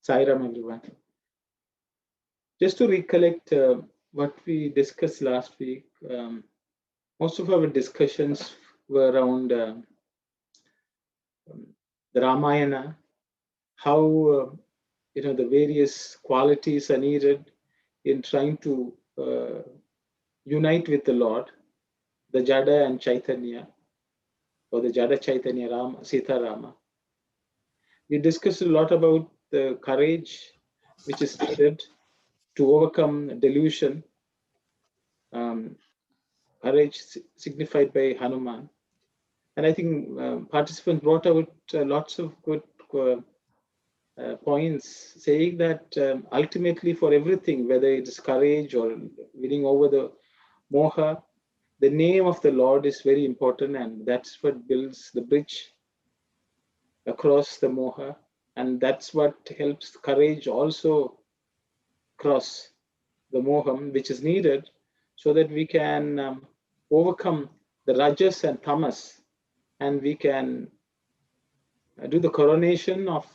Sai Ram, everyone. Just to recollect what we discussed last week, most of our discussions were around the Ramayana, how the various qualities are needed in trying to unite with the Lord, the Jada and Chaitanya, or the Jada Chaitanya Rama, Sita Rama. We discussed a lot about the courage which is needed to overcome delusion. Courage signified by Hanuman. And I think participants brought out lots of good points, saying that ultimately for everything, whether it is courage or winning over the moha, the name of the Lord is very important, and that's what builds the bridge across the moha, and that's what helps courage also cross the moham, which is needed so that we can overcome the rajas and tamas, and we can do the coronation of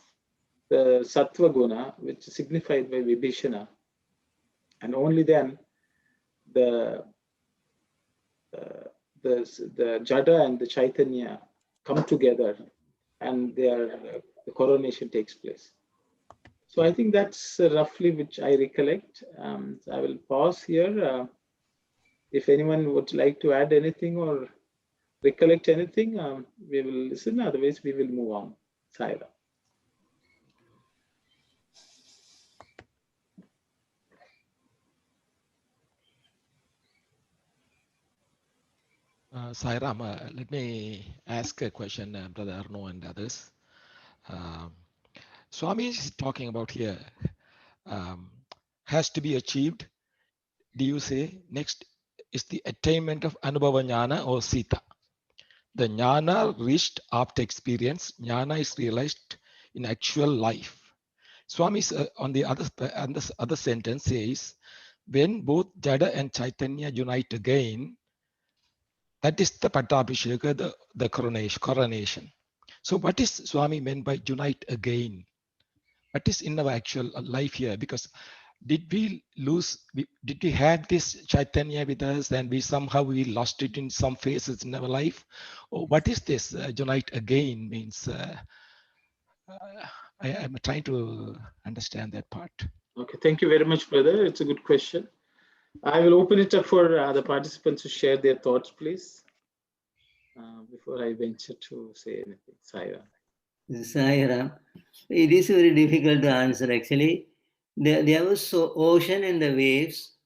the sattva guna, which is signified by Vibhishana, and only then the Jada and the Chaitanya come together, and the coronation takes place. So I think that's roughly which I recollect. I will pause here. If anyone would like to add anything or recollect anything, we will listen. Otherwise, we will move on. Saira. Sai Ram, let me ask a question, Brother Arno and others. Swami is talking about here, has to be achieved. Do you say next is the attainment of Anubhava Jnana or Sita? The Jnana reached after experience. Jnana is realized in actual life. Swami on the other sentence says, when both Jada and Chaitanya unite again, that is the Pattabhisheka, the coronation. So what is Swami meant by unite again? What is in our actual life here? Because did we have this Chaitanya with us and we somehow lost it in some phases in our life? Or what is this unite again means? I'm trying to understand that part. Okay, thank you very much, brother. It's a good question. I will open it up for the participants to share their thoughts, please, before I venture to say anything. Saira. Saira, it is very difficult to answer actually. There was ocean and the waves.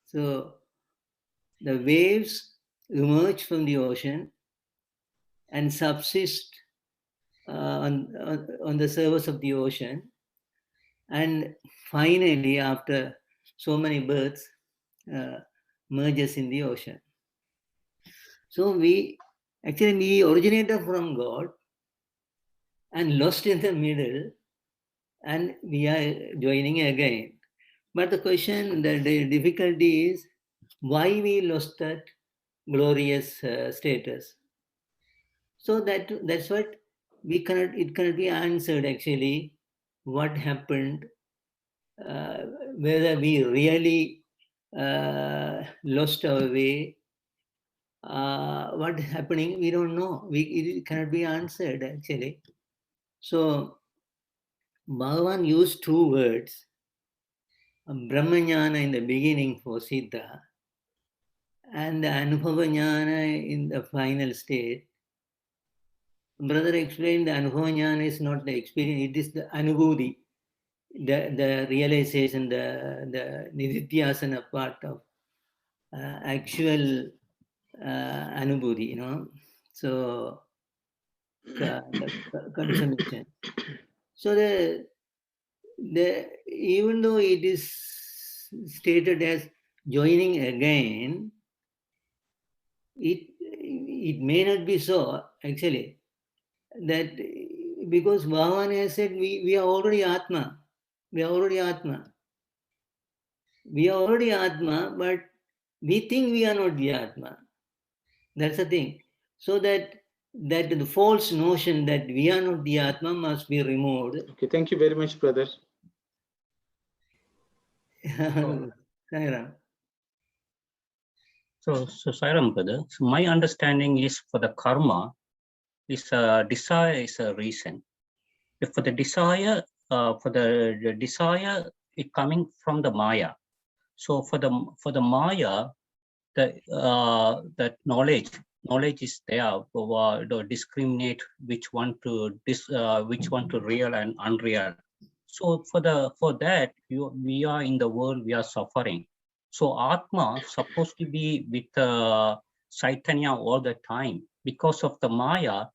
So the waves emerge from the ocean and subsist on the surface of the ocean. And finally, after so many births, merges in the ocean. So we originated from God and lost in the middle, and we are joining again. But the question, the difficulty is why we lost that glorious status. So that's what it cannot be answered actually. What happened? Whether we really lost our way. What is happening? We don't know. It cannot be answered actually. So Bhagavan used two words. Brahmajnana in the beginning for Siddha and the Anubhava in the final state. Brother explained the Anubhava is not the experience, it is the Anubhuti, the realization, the Nididhyasana part of actual Anubhuti, So, the consummation. So even though it is stated as joining again, it may not be so actually. That because Bhagavan has said we are already Atma. We are already Atma. We are already Atma, but we think we are not the Atma. That's the thing. So that the false notion that we are not the Atma must be removed. Okay, thank you very much, brother. Sairam. So Sairam, brother, so my understanding is for the karma, is desire is a reason. If for the desire, it coming from the Maya. So for the Maya, that knowledge is there to discriminate which one to real and unreal. So for that we are in the world, we are suffering. So Atma supposed to be with Chaitanya all the time. Because of the Maya,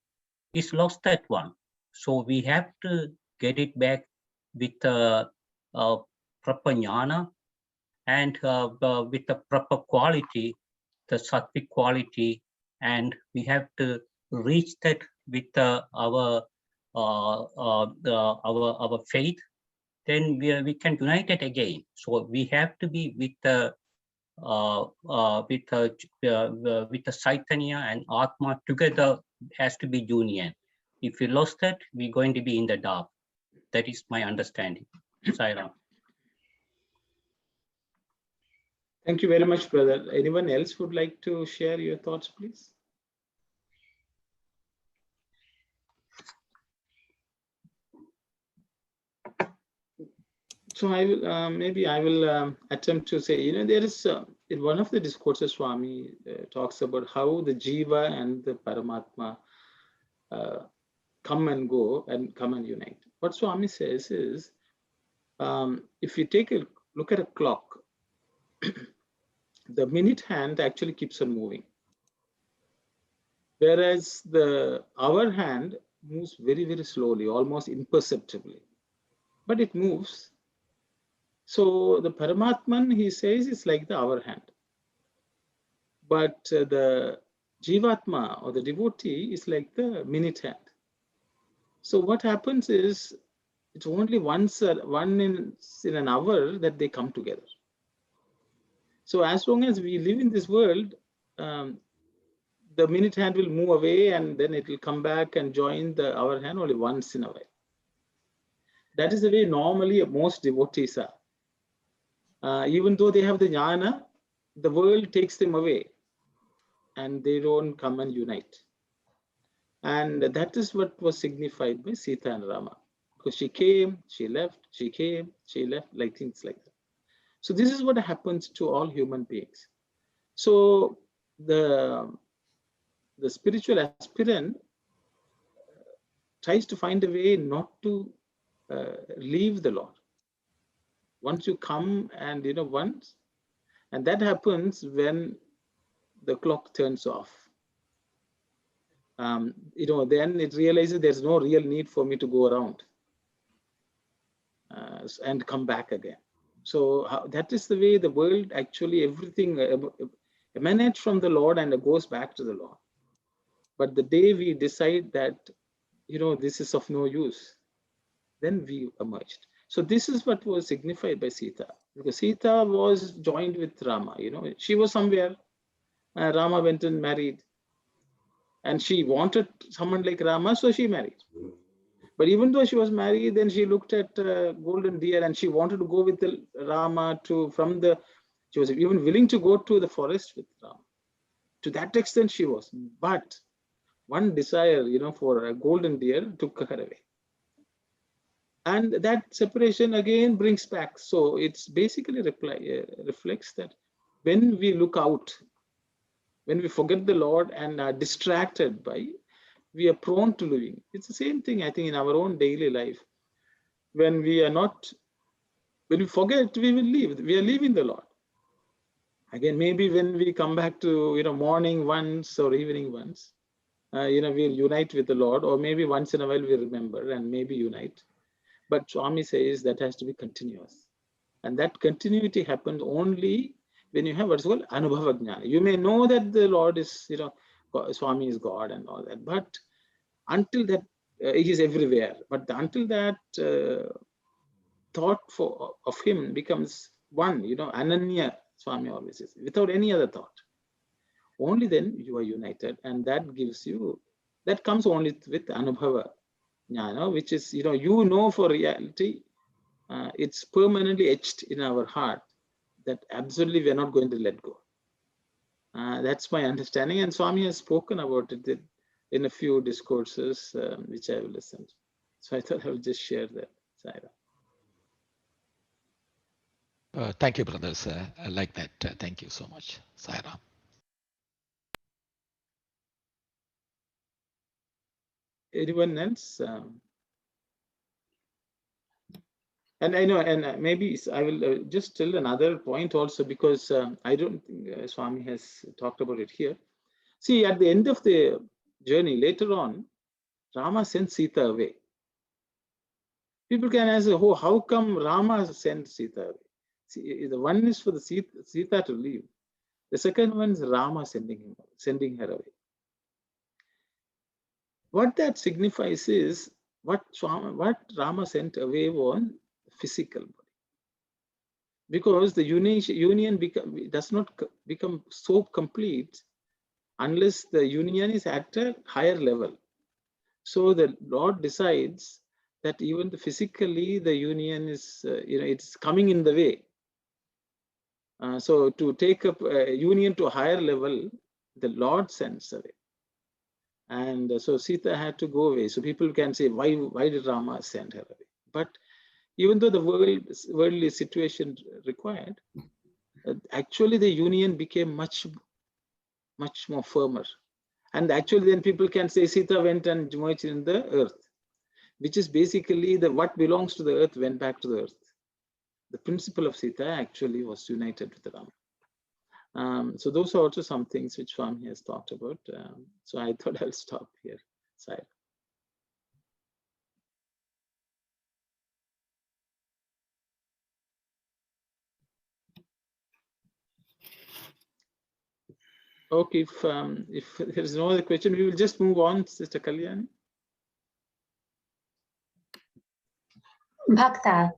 is lost that one. So we have to get it back with proper jnana and with the proper quality, the sattvic quality, and we have to reach that with our faith. Then we can unite it again. So we have to be with the Chaitanya and Atma together, has to be union. If we lost that, we're going to be in the dark. That is my understanding. Sairam. Thank you very much, brother. Anyone else would like to share your thoughts, please? So I will maybe I will attempt to say, there is in one of the discourses, Swami talks about how the Jiva and the Paramatma come and go and come and unite. What Swami says is, if you take a look at a clock, the minute hand actually keeps on moving, whereas the hour hand moves very, very slowly, almost imperceptibly, but it moves. So the Paramatman, he says, is like the hour hand, but the Jivatma or the devotee is like the minute hand. So what happens is, it's only once in an hour that they come together. So as long as we live in this world, the minute hand will move away and then it will come back and join the hour hand only once in a while. That is the way normally most devotees are. Even though they have the jnana, the world takes them away and they don't come and unite. And that is what was signified by Sita and Rama. Because she came, she left, she came, she left, like things like that. So this is what happens to all human beings. So the spiritual aspirant tries to find a way not to leave the Lord. Once you come and once, and that happens when the clock turns off. Then it realizes there's no real need for me to go around and come back again. So that is the way the world actually, everything emanates from the Lord and goes back to the Lord. But the day we decide that, this is of no use, then we emerged. So this is what was signified by Sita, because Sita was joined with Rama. She was somewhere. Rama went and married, and she wanted someone like Rama, so she married. But even though she was married, then she looked at golden deer and she wanted to go with the Rama she was even willing to go to the forest with Rama. To that extent she was. But one desire, for a golden deer took her away. And that separation again brings back. So it's basically reflects that when we look out, when we forget the Lord and are distracted by, we are prone to living. It's the same thing, I think, in our own daily life. When we forget, we will leave. We are leaving the Lord. Again, maybe when we come back to, morning once or evening once, we'll unite with the Lord, or maybe once in a while we remember and maybe unite. But Swami says that has to be continuous. And that continuity happens only when you have what's called Anubhava Jnana. You may know that the Lord is, Swami is God and all that, but until that, he is everywhere. But until that thought of him becomes one, Ananya, Swami always says, without any other thought. Only then you are united, and that gives you, that comes only with Anubhava Jnana, which is, for reality, it's permanently etched in our heart that absolutely we are not going to let go. That's my understanding, and Swami has spoken about it in a few discourses which I have listened. So I thought I would just share that, Saira. Thank you, brothers. I like that. Thank you so much, Saira. Anyone else? And I know, and maybe I will just tell another point also, because I don't think Swami has talked about it here. See, at the end of the journey, later on, Rama sent Sita away. People can ask, oh, how come Rama sent Sita away? See, the one is for the Sita to leave. The second one is Rama sending her away. What that signifies is what Rama sent away was physical body. Because the union does not become so complete unless the union is at a higher level. So the Lord decides that even physically the union is, it's coming in the way. So to take up union to a higher level, the Lord sends away. And so Sita had to go away. So people can say, why did Rama send her away? But even though the worldly situation required, actually the union became much more firmer. And actually then people can say Sita went and merged in the earth, which is basically what belongs to the earth went back to the earth. The principle of Sita actually was united with Rama. So those are also some things which Swami has talked about. So I thought I'll stop here. Sorry. Okay, if there's no other question, we will just move on, Sister Kalyani. Bhakta,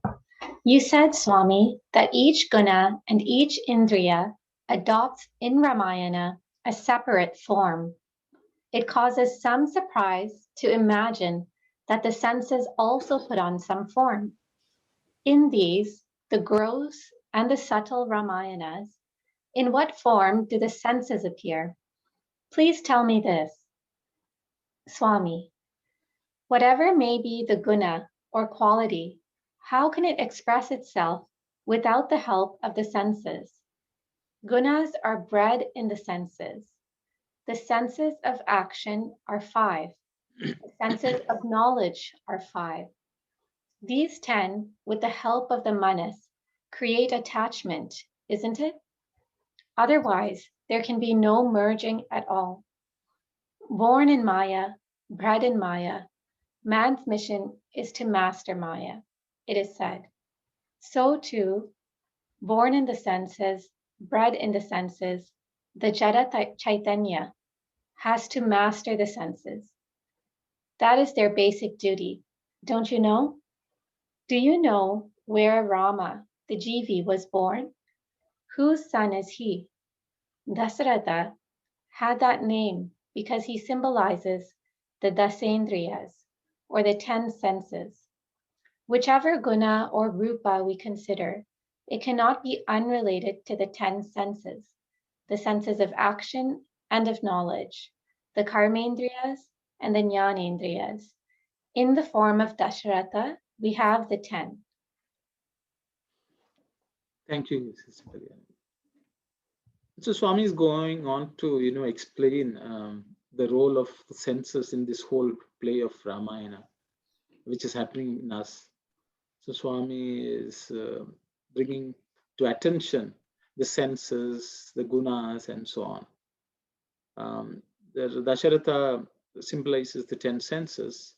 you said, Swami, that each guna and each indriya adopts in Ramayana a separate form. It causes some surprise to imagine that the senses also put on some form. In these, the gross and the subtle Ramayanas, in what form do the senses appear? Please tell me this. Swami, whatever may be the guna or quality, how can it express itself without the help of the senses? Gunas are bred in the senses. The senses of action are 5. The senses of knowledge are 5. These 10, with the help of the manas, create attachment, isn't it? Otherwise, there can be no merging at all. Born in Maya, bred in Maya, man's mission is to master Maya, it is said. So too, born in the senses, bred in the senses, the Jada Chaitanya has to master the senses. That is their basic duty, don't you know? Do you know where Rama, the Jivi, was born? Whose son is he? Dasharatha had that name because he symbolizes the Dasendriyas, or the 10 senses. Whichever guna or rupa we consider, it cannot be unrelated to the 10 senses, the senses of action and of knowledge, the karmendriyas and the jnanendriyas. In the form of Dasharatha, we have the 10. Thank you, Sister Kalyani. So Swami is going on to, explain the role of the senses in this whole play of Ramayana, which is happening in us. So Swami is bringing to attention the senses, the gunas, and so on. The Dasharatha symbolizes the 10 senses,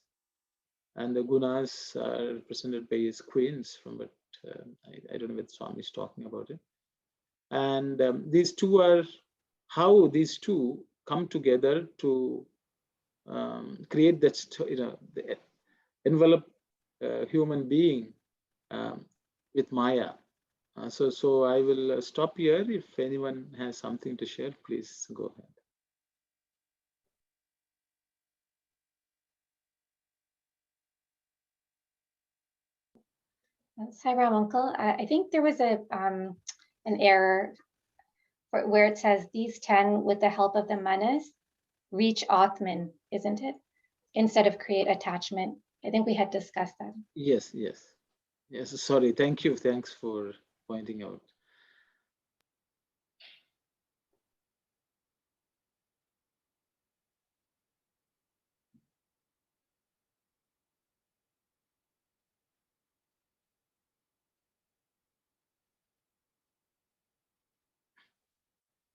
and the gunas are represented by his queens. From what I don't know what Swami is talking about it. And these two are how these two come together to create that, the envelop human being with Maya. So I will stop here. If anyone has something to share, please go ahead. Sairam Uncle, I think there was an error where it says these 10 with the help of the manas reach Atman, isn't it? Instead of create attachment. I think we had discussed that. Yes. Sorry. Thank you. Thanks for pointing out.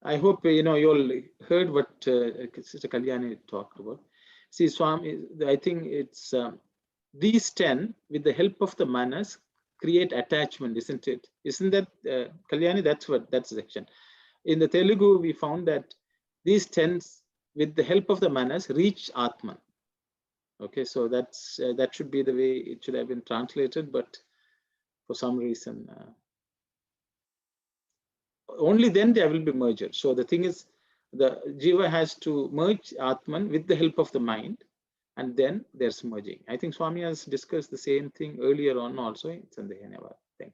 I hope you all heard what Sister Kalyani talked about. See, Swami, I think it's these 10 with the help of the manas create attachment, isn't it? Isn't that Kalyani? That's the section. In the Telugu, we found that these 10 with the help of the manas reach Atman. Okay, so that should be the way it should have been translated, but for some reason. Only then there will be merger. So the thing is, the jiva has to merge Atman with the help of the mind, and then there's merging. I think Swami has discussed the same thing earlier on also in Sandeha Nivarini. Thank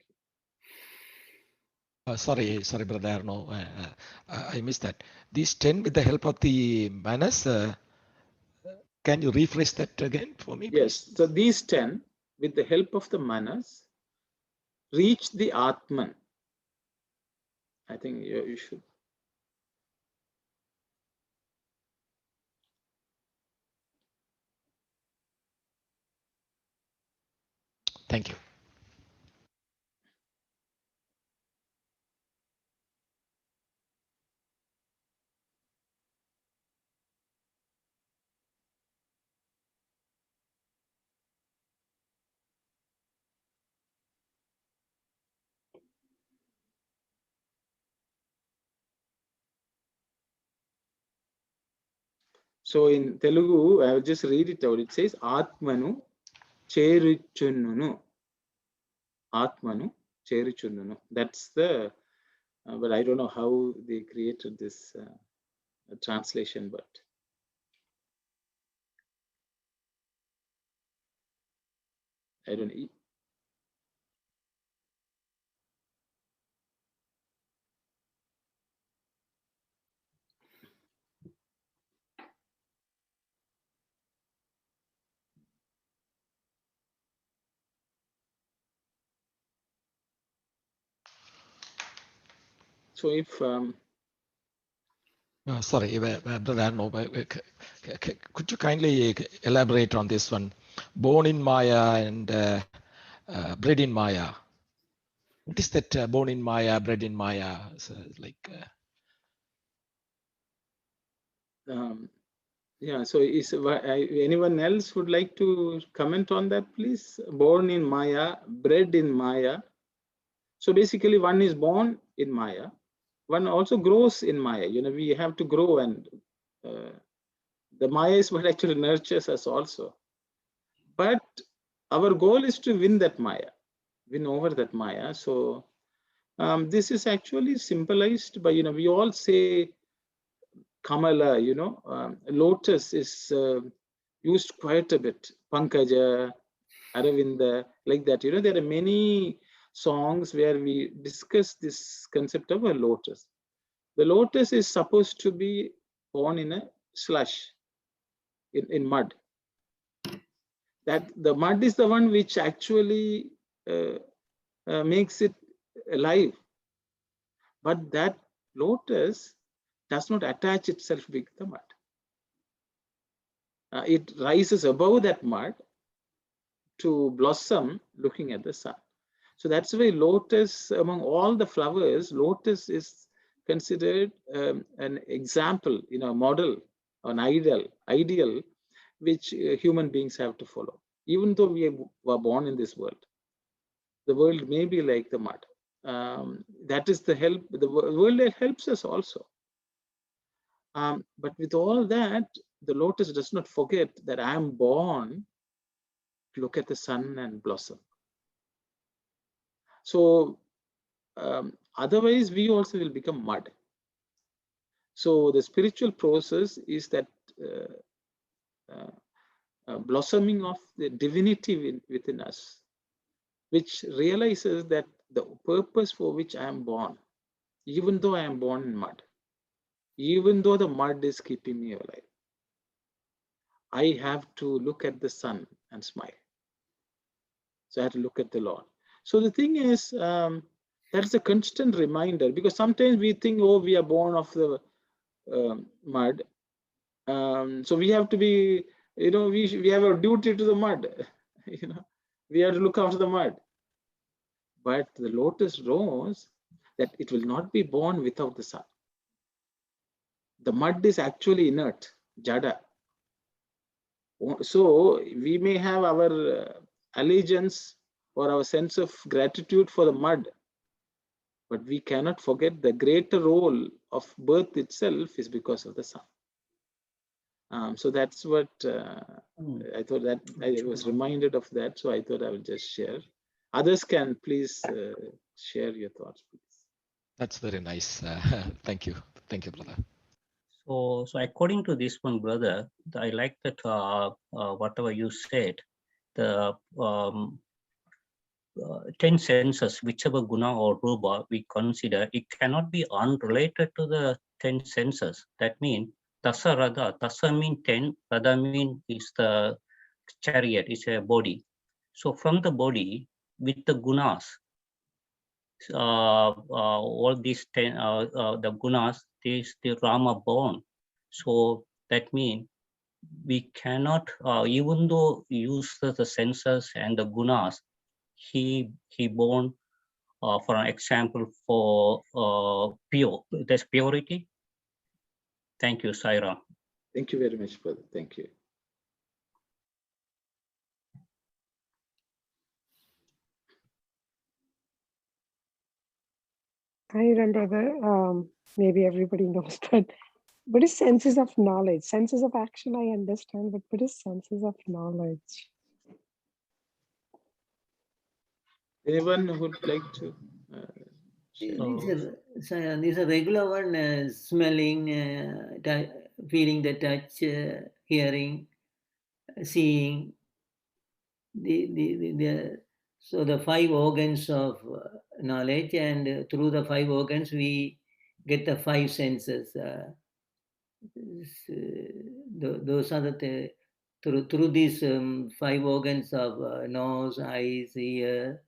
you. Sorry, brother Arno, I missed that. These 10 with the help of the manas, can you rephrase that again for me, please? Yes, so these 10 with the help of the manas reach the Atman. I think you should. Thank you. So in Telugu, I will just read it out. It says, Atmanu cheruchunnunu. Atmanu cheruchunnunu. That's the, but I don't know how they created this translation, but I don't know. So if sorry, brother Arno, could you kindly elaborate on this one? Born in Maya and bred in Maya. What is that born in Maya, bred in Maya? So, like. Yeah, so is anyone else would like to comment on that, please? Born in Maya, bred in Maya. So basically, one is born in Maya. One also grows in Maya. We have to grow, and the Maya is what actually nurtures us also. But our goal is to win that Maya, win over that Maya. So this is actually symbolized by, we all say Kamala, lotus is used quite a bit. Pankaja, Aravinda, like that. There are many songs where we discuss this concept of a lotus. The lotus is supposed to be born in a slush, in mud. That the mud is the one which actually makes it alive. But that lotus does not attach itself with the mud. It rises above that mud to blossom looking at the sun. So that's why lotus, among all the flowers, lotus is considered an example, a model, an ideal which human beings have to follow. even though we were born in this world. The world may be like the mud. That is the help. The world helps us also. But with all that, the lotus does not forget that I am born to look at the sun and blossom. So otherwise, we also will become mud. So the spiritual process is that blossoming of the divinity within us, which realizes that the purpose for which I am born, even though I am born in mud, even though the mud is keeping me alive, I have to look at the sun and smile. So I have to look at the Lord. So the thing is, that's a constant reminder, because sometimes we think, oh, we are born of the mud. So we have to be, we have a duty to the mud. We have to look after the mud. But the lotus knows that it will not be born without the sun. The mud is actually inert, jada. So we may have our allegiance or our sense of gratitude for the mud, but we cannot forget the greater role of birth itself is because of the sun. So that's what I thought, that I was reminded of that. So I thought I would just share. Others can please share your thoughts, please. That's very nice. Thank you, brother. So according to this one, brother, I like that whatever you said, the 10 senses, whichever guna or rupa we consider, it cannot be unrelated to the 10 senses. That means dasa rada, dasa mean 10, rada mean is the chariot, is a body. So from the body with the gunas, all these 10, the gunas, the Rama born. So that means we cannot, even though use the senses and the gunas, he born, for an example, for pure. There's purity. Thank you, Saira. Thank you very much, brother. Thank you. I remember maybe everybody knows that Buddhist senses of knowledge, senses of action I understand, but Buddhist senses of knowledge. Anyone who would like to share? These are regular one, smelling, feeling the touch, hearing, seeing. So the 5 organs of knowledge, and through the 5 organs we get the 5 senses. Those are the through these 5 organs of nose, eyes, ear,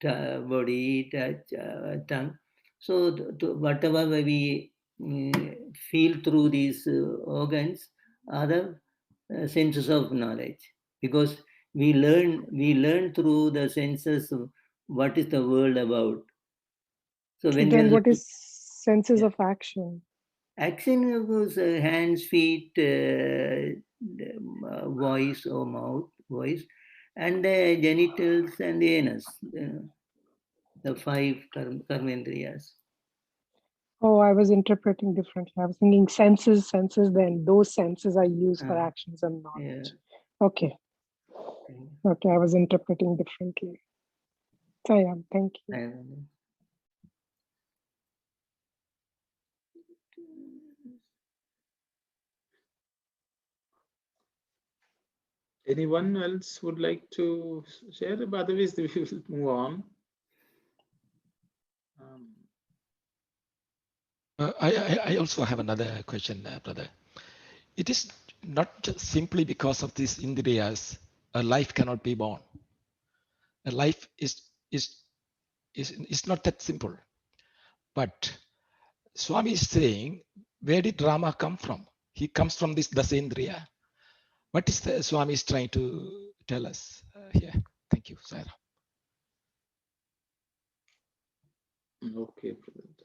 body, touch, tongue. So whatever we feel through these organs are the senses of knowledge, because we learn through the senses what is the world about. So when then what is senses of action? Action was hands, feet, voice or mouth, voice, and the genitals and the anus, the 5 karmendriyas. Oh, I was interpreting differently. I was thinking senses, then those senses are used for actions and knowledge. Yeah. Okay. Okay, I was interpreting differently. So yeah, thank you. anyone else would like to share? Otherwise, we will move on. I also have another question, brother. It is not just simply because of these indriyas, a life cannot be born. A life is not that simple. But Swami is saying, where did Rama come from? He comes from this Dasendriya. What is the Swami is trying to tell us here? Thank you, Saira. Okay.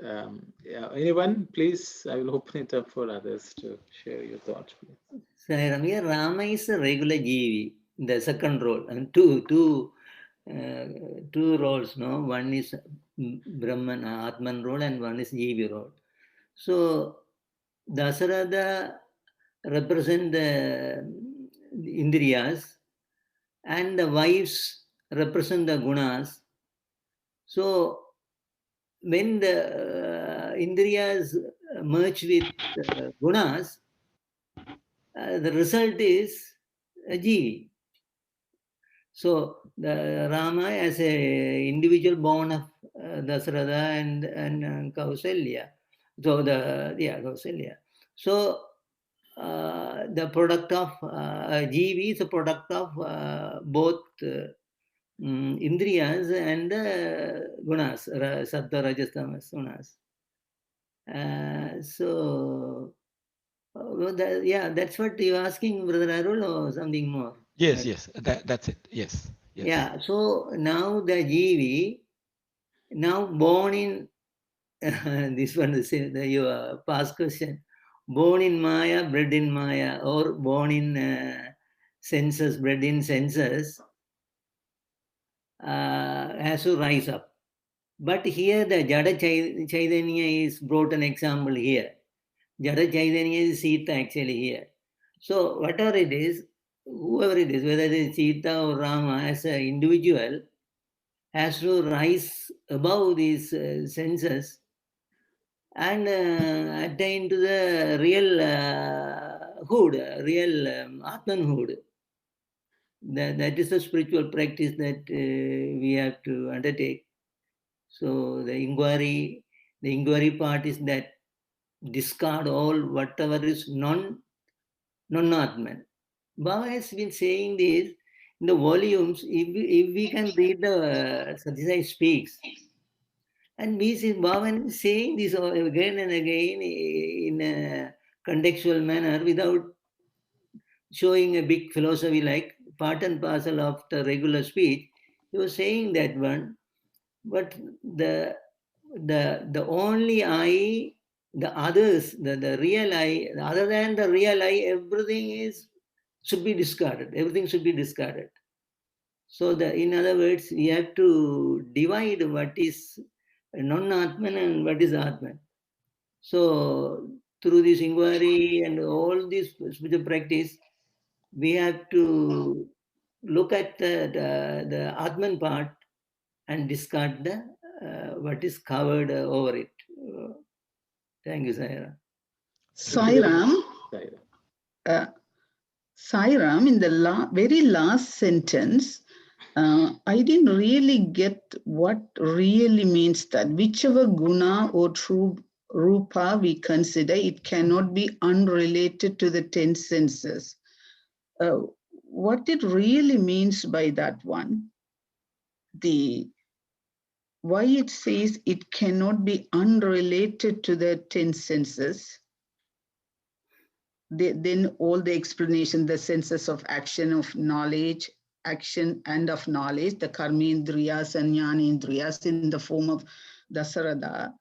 Yeah, anyone, please, I will open it up for others to share your thoughts, please. Sairam, here Rama is a regular Jivi, the second role, and two roles, no? One is Brahman, Atman role, and one is Jivi role. So, Dasarada represent the Indriyas, and the wives represent the Gunas. So, when the Indriyas merge with Gunas, the result is a Jivi. So the Rama as a individual born of Dasarada and Kausalya. So Kausalya. So the product of Jivi is a product of both Indriyas and Gunas, Sattva, Rajas, Tamas, Gunas. So that's what you're asking, Brother Arul, or something more? Yes, yes, that's it. Yes, yes. Yeah, so now the Jivi, now born in, this one is your past question, born in Maya, bred in Maya, or born in senses, bred in senses, has to rise up. But here the Jada Chaitanya is brought an example here. Jada Chaitanya is Sita actually here. So whatever it is, whoever it is, whether it is Sita or Rama, as an individual, has to rise above these senses and attain to the real hood, real Atmanhood. That is the spiritual practice that we have to undertake. So the inquiry part is that discard all whatever is non-Atman. Baba has been saying this in the volumes. If we can read the Sathya Sai Speaks, and we see Bhavan is saying this again and again in a contextual manner without showing a big philosophy like part and parcel of the regular speech. He was saying that one, but the only I, the others, the real I, other than the real I, everything should be discarded. Everything should be discarded. So in other words, we have to divide what is non-Atman and what is Atman. So through this inquiry and all this spiritual practice, we have to look at the Atman part and discard what is covered over it. Thank you, Saira. Sairam, in the very last sentence, I didn't really get what really means that. Whichever guna or true rupa we consider, it cannot be unrelated to the 10 senses. What it really means by that one, why it says it cannot be unrelated to the 10 senses, then all the explanation, the senses of action, of knowledge, action and of knowledge, the karmendriyas and jnanendriyas in the form of Dasarada.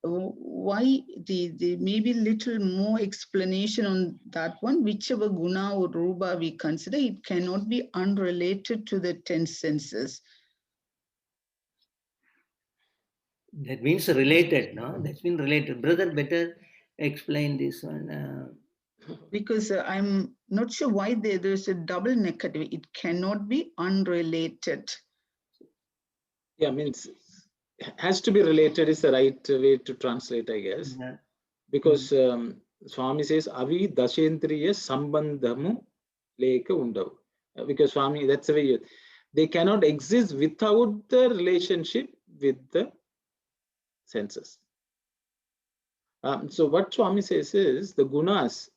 Why the maybe little more explanation on that one, whichever guna or rupa we consider, it cannot be unrelated to the 10 senses. That means related, no? That's been related. Brother, better explain this one. Because I'm not sure why there's a double negative. It cannot be unrelated. Yeah, means has to be related is the right way to translate, I guess. Yeah. Because Swami says, Avi Dashendriya Sambandhamu Leka Undav. Because Swami, that's the way they cannot exist without the relationship with the senses. So what Swami says is the gunas,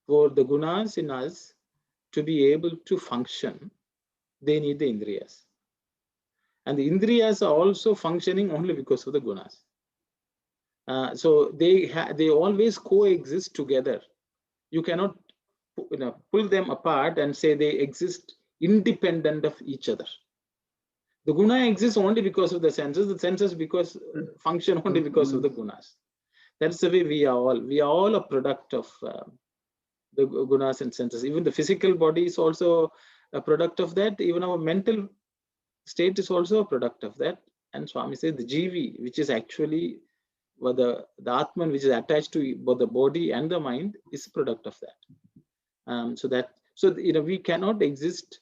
for the gunas in us to be able to function, they need the indriyas. And the indriyas are also functioning only because of the gunas. So they always coexist together. You cannot pull them apart and say they exist independent of each other. The guna exists only because of the senses. The senses function only because of the gunas. That's the way we are all. We are all a product of the gunas and senses. Even the physical body is also a product of that. Even our mental state is also a product of that. And Swami says the jivi, which is actually the Atman, which is attached to both the body and the mind, is a product of that. So we cannot exist.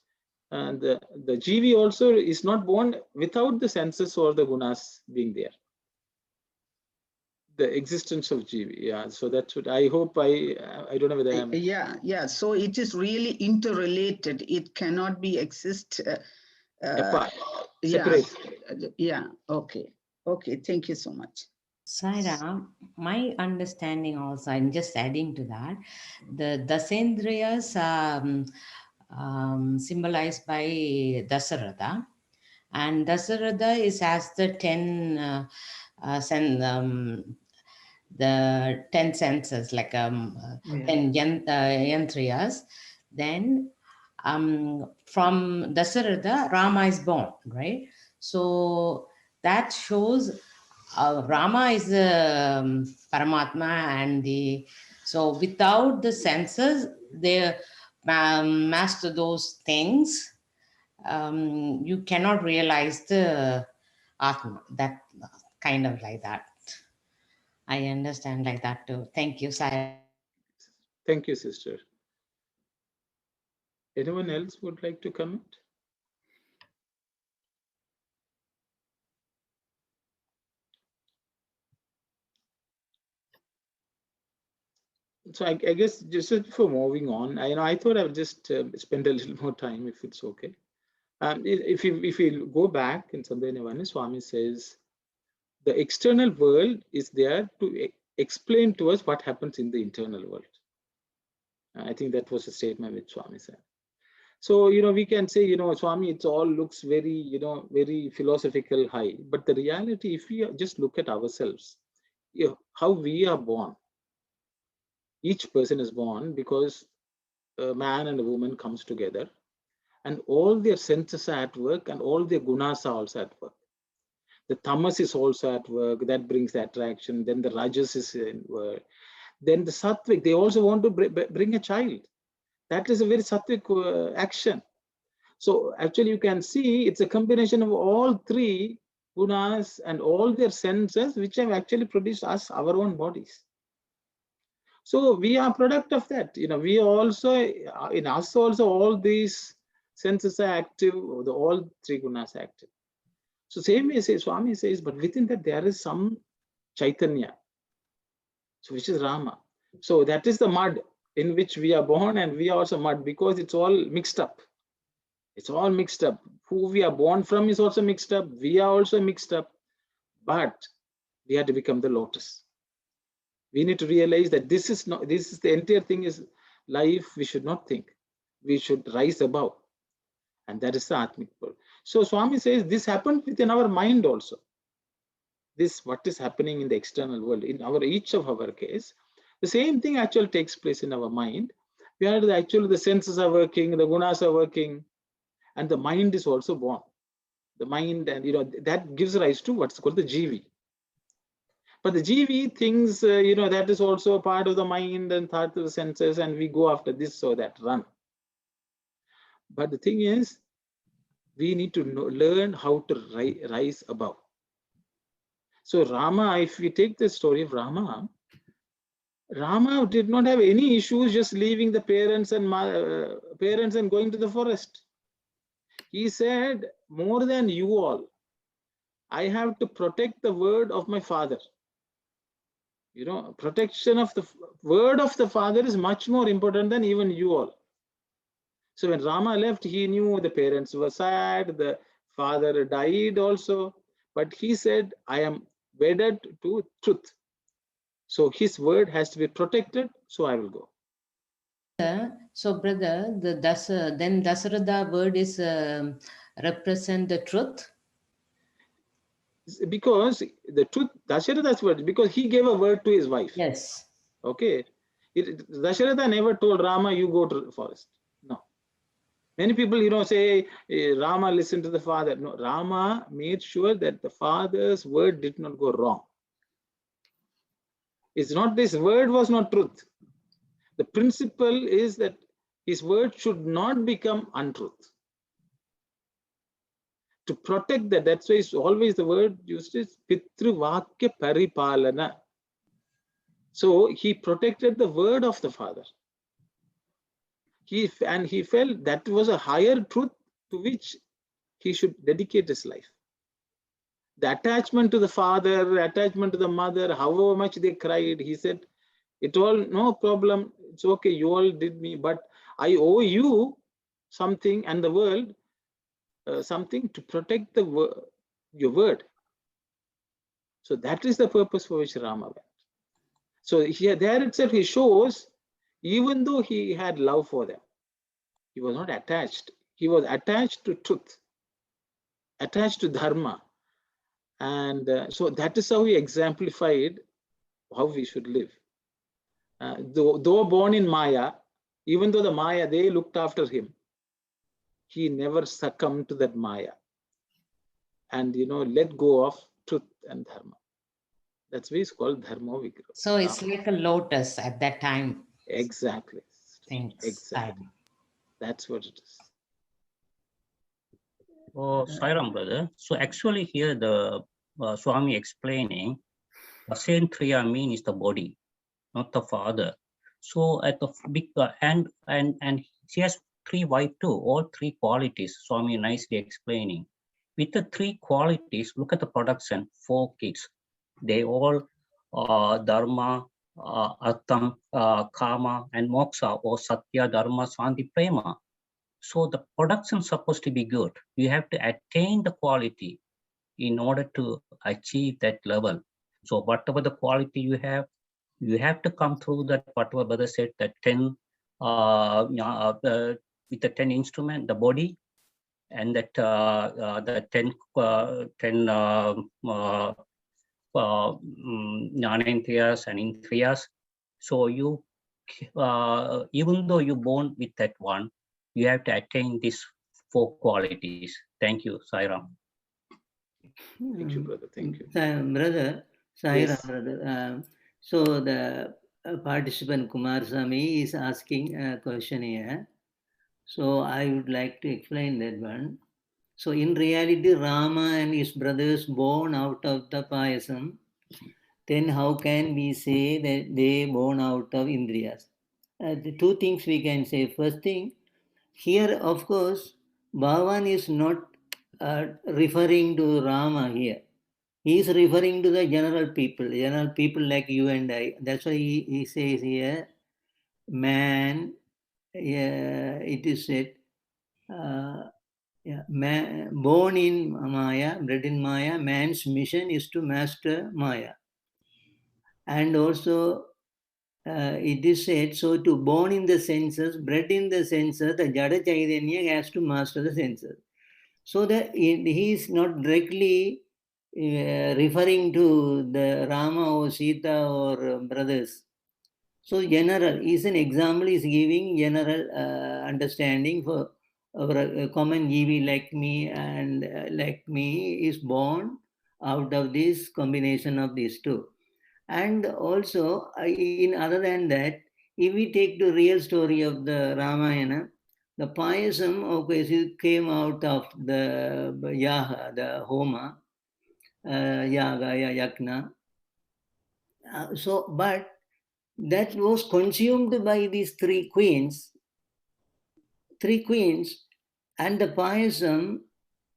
And the jivi also is not born without the senses or the gunas being there. The existence of jivi, yeah. So that's what I hope. I don't know whether I'm. Yeah. So it is really interrelated. It cannot be exist apart, separate. Yeah. Okay. Thank you so much. Saira, my understanding also, I'm just adding to that, the Dasendriyas symbolized by Dasaratha, and Dasaratha is as the 10 the 10 senses, like 10 yantriyas. Then from Dasaratha, Rama is born, right? So that shows Rama is the Paramatma, and so without the senses, they master those things. You cannot realize the Atma. That kind of like that. I understand like that too. Thank you, Sai. Thank you, sister. Anyone else would like to comment? So I guess just for moving on, I thought I would just spend a little more time, if it's okay. If you go back in Sandeha Nivarini, Swami says the external world is there to explain to us what happens in the internal world. I think that was a statement which Swami said. So we can say Swami, it all looks very very philosophical high, but the reality, if we just look at ourselves, how we are born. Each person is born because a man and a woman comes together, and all their senses are at work, and all their gunas are also at work. The tamas is also at work, that brings the attraction. Then the rajas is in work. Then the sattvic, they also want to bring a child. That is a very sattvic action. So actually you can see it's a combination of all three gunas and all their senses which have actually produced us, our own bodies. So we are product of that. We also, in us also, all these senses are active, all three gunas are active. So same way Swami says, but within that there is some Chaitanya, so which is Rama. So that is the mud in which we are born, and we are also mud because it's all mixed up. It's all mixed up. Who we are born from is also mixed up. We are also mixed up, but we have to become the lotus. We need to realize that this is the entire thing is life. We should not think. We should rise above. And that is the Atmic world. So Swami says this happened within our mind also. This, what is happening in the external world, in each of our case, the same thing actually takes place in our mind. We are the senses are working, the gunas are working, and the mind is also born. The mind, and that gives rise to what's called the jivi. But the jivi things, that is also part of the mind and part of the senses, and we go after this or that, run. But the thing is, we need to learn how to rise above. So Rama, if we take the story of Rama did not have any issues just leaving the parents and going to the forest. He said, more than you all, I have to protect the word of my father. Protection of the word of the father is much more important than even you all. So when Rama left, he knew the parents were sad, the father died also, but he said, I am wedded to truth. So his word has to be protected, so I will go. So brother, then Dasaratha word is represent the truth? Because the truth, Dasharatha's word, because he gave a word to his wife. Yes. Okay. Dasharatha never told Rama, you go to the forest. No. Many people, say Rama listened to the father. No, Rama made sure that the father's word did not go wrong. It's not this word was not truth. The principle is that his word should not become untruth. To protect that, that's why it's always the word used is Pitru Vakya Paripalana. So he protected the word of the father. He felt that was a higher truth to which he should dedicate his life. The attachment to the father, attachment to the mother, however much they cried, he said, it all, no problem, it's okay, you all did me, but I owe you something and the world something to protect your word. So that is the purpose for which Rama went. So here, there itself, he shows, even though he had love for them, he was not attached. He was attached to truth, attached to dharma. And so that is how he exemplified how we should live. Though born in Maya, even though the Maya, they looked after him, he never succumbed to that Maya and, let go of truth and dharma. That's why it's called Dharma Vigraha. So it's like a lotus at that time. Exactly. Thanks. Exactly. That's what it is. Oh, Sairam, brother. So actually here the Swami explaining, Centria mean is the body, not the father. So at the big and she has three wife too, all three qualities. Swami nicely explaining. With the three qualities, look at the production, 4 kids. They all dharma, artham, kama, and moksha, or satya, dharma, shanti, prema. So the production is supposed to be good. You have to attain the quality in order to achieve that level. So whatever the quality you have to come through that, whatever brother said, that 10, with the 10 instrument, the body, and that the 10 jnanendriyas and indriyas. So you, even though you're born with that one, you have to attain these 4 qualities. Thank you, Sairam. Thank you, brother. Thank you. Brother, Sairam, Yes. brother. So the participant Kumar Sami is asking a question here. So I would like to explain that one. So in reality, Rama and his brothers born out of the payasam. Then how can we say that they born out of Indriyas? The 2 things we can say. First thing, here of course, Bhagavan is not referring to Rama here. He is referring to the general people like you and I. That's why he says here, man, it is said, man, born in Maya, bred in Maya, man's mission is to master Maya. And also, it is said, so to born in the senses, bred in the senses, the Jada Chaitanya has to master the senses. So that he is not directly referring to the Rama or Sita or brothers. So general is an example, is giving general understanding for our common GV like me and like me is born out of this combination of these two. And also, in other than that, if we take the real story of the Ramayana, the payasam, okay, it came out of the Yaga, the Homa, Yaga, Yakna. But that was consumed by these 3 queens, and the payasam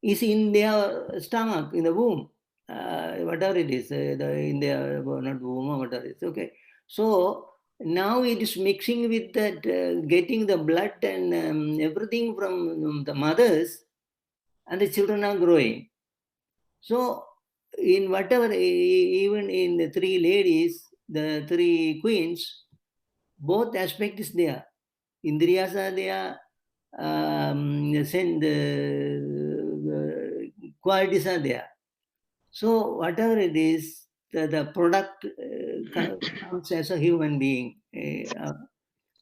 is in their stomach, in the womb. Whatever it is, in their, not womb or whatever it is, okay. So now it is mixing with that, getting the blood and everything from the mothers, and the children are growing. So in whatever, even in the 3 ladies, the 3 queens, both aspect is there. Indriyas are there, qualities are there. So whatever it is, the product comes as a human being.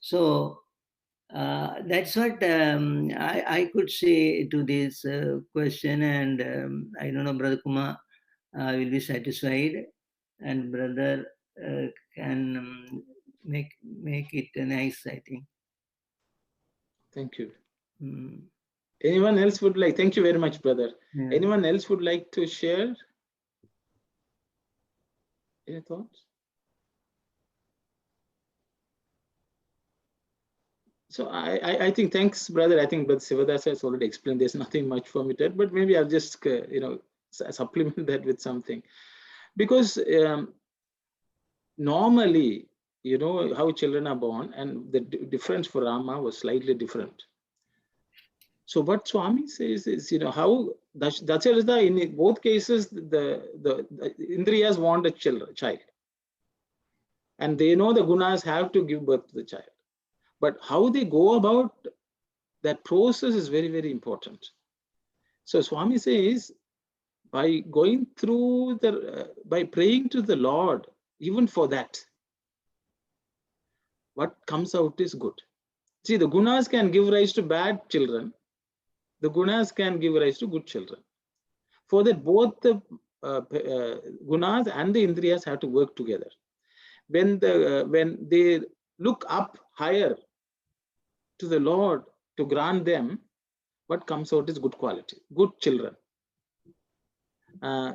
So That's what I could say to this question, and I don't know, Brother Kumar will be satisfied, and Brother can make it nice, I think. Thank you. Mm. Anyone else would like? Thank you very much, brother. Yeah. Anyone else would like to share? Any thoughts? So I think, thanks, brother. I think Brother Sivadas has already explained. There's nothing much for me to add, but maybe I'll just supplement that with something, because normally, how children are born, and the difference for Rama was slightly different. So what Swami says is, how Dasharatha, in both cases, the Indriyas want a child, and they know the gunas have to give birth to the child. But how they go about that process is very, very important. So Swami says, by going through by praying to the Lord, even for that, what comes out is good. See, the gunas can give rise to bad children. The gunas can give rise to good children. For that, both the gunas and the indriyas have to work together. When they look up higher to the Lord to grant them, what comes out is good quality, good children.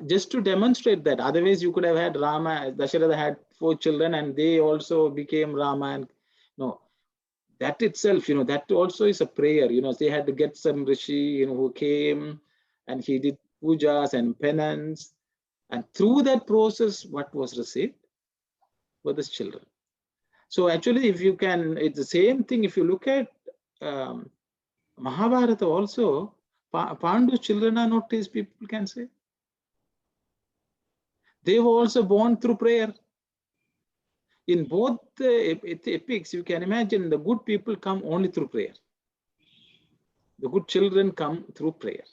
Just to demonstrate that, otherwise you could have had Rama, Dasharatha had 4 children and they also became Rama, and no, that itself, that also is a prayer. They had to get some rishi, who came and he did pujas and penance, and through that process, what was received were the children. So actually, if you can, it's the same thing. If you look at Mahabharata also, Pandu's children are not his, people can say. They were also born through prayer. In both the epics, you can imagine the good people come only through prayer. The good children come through prayer.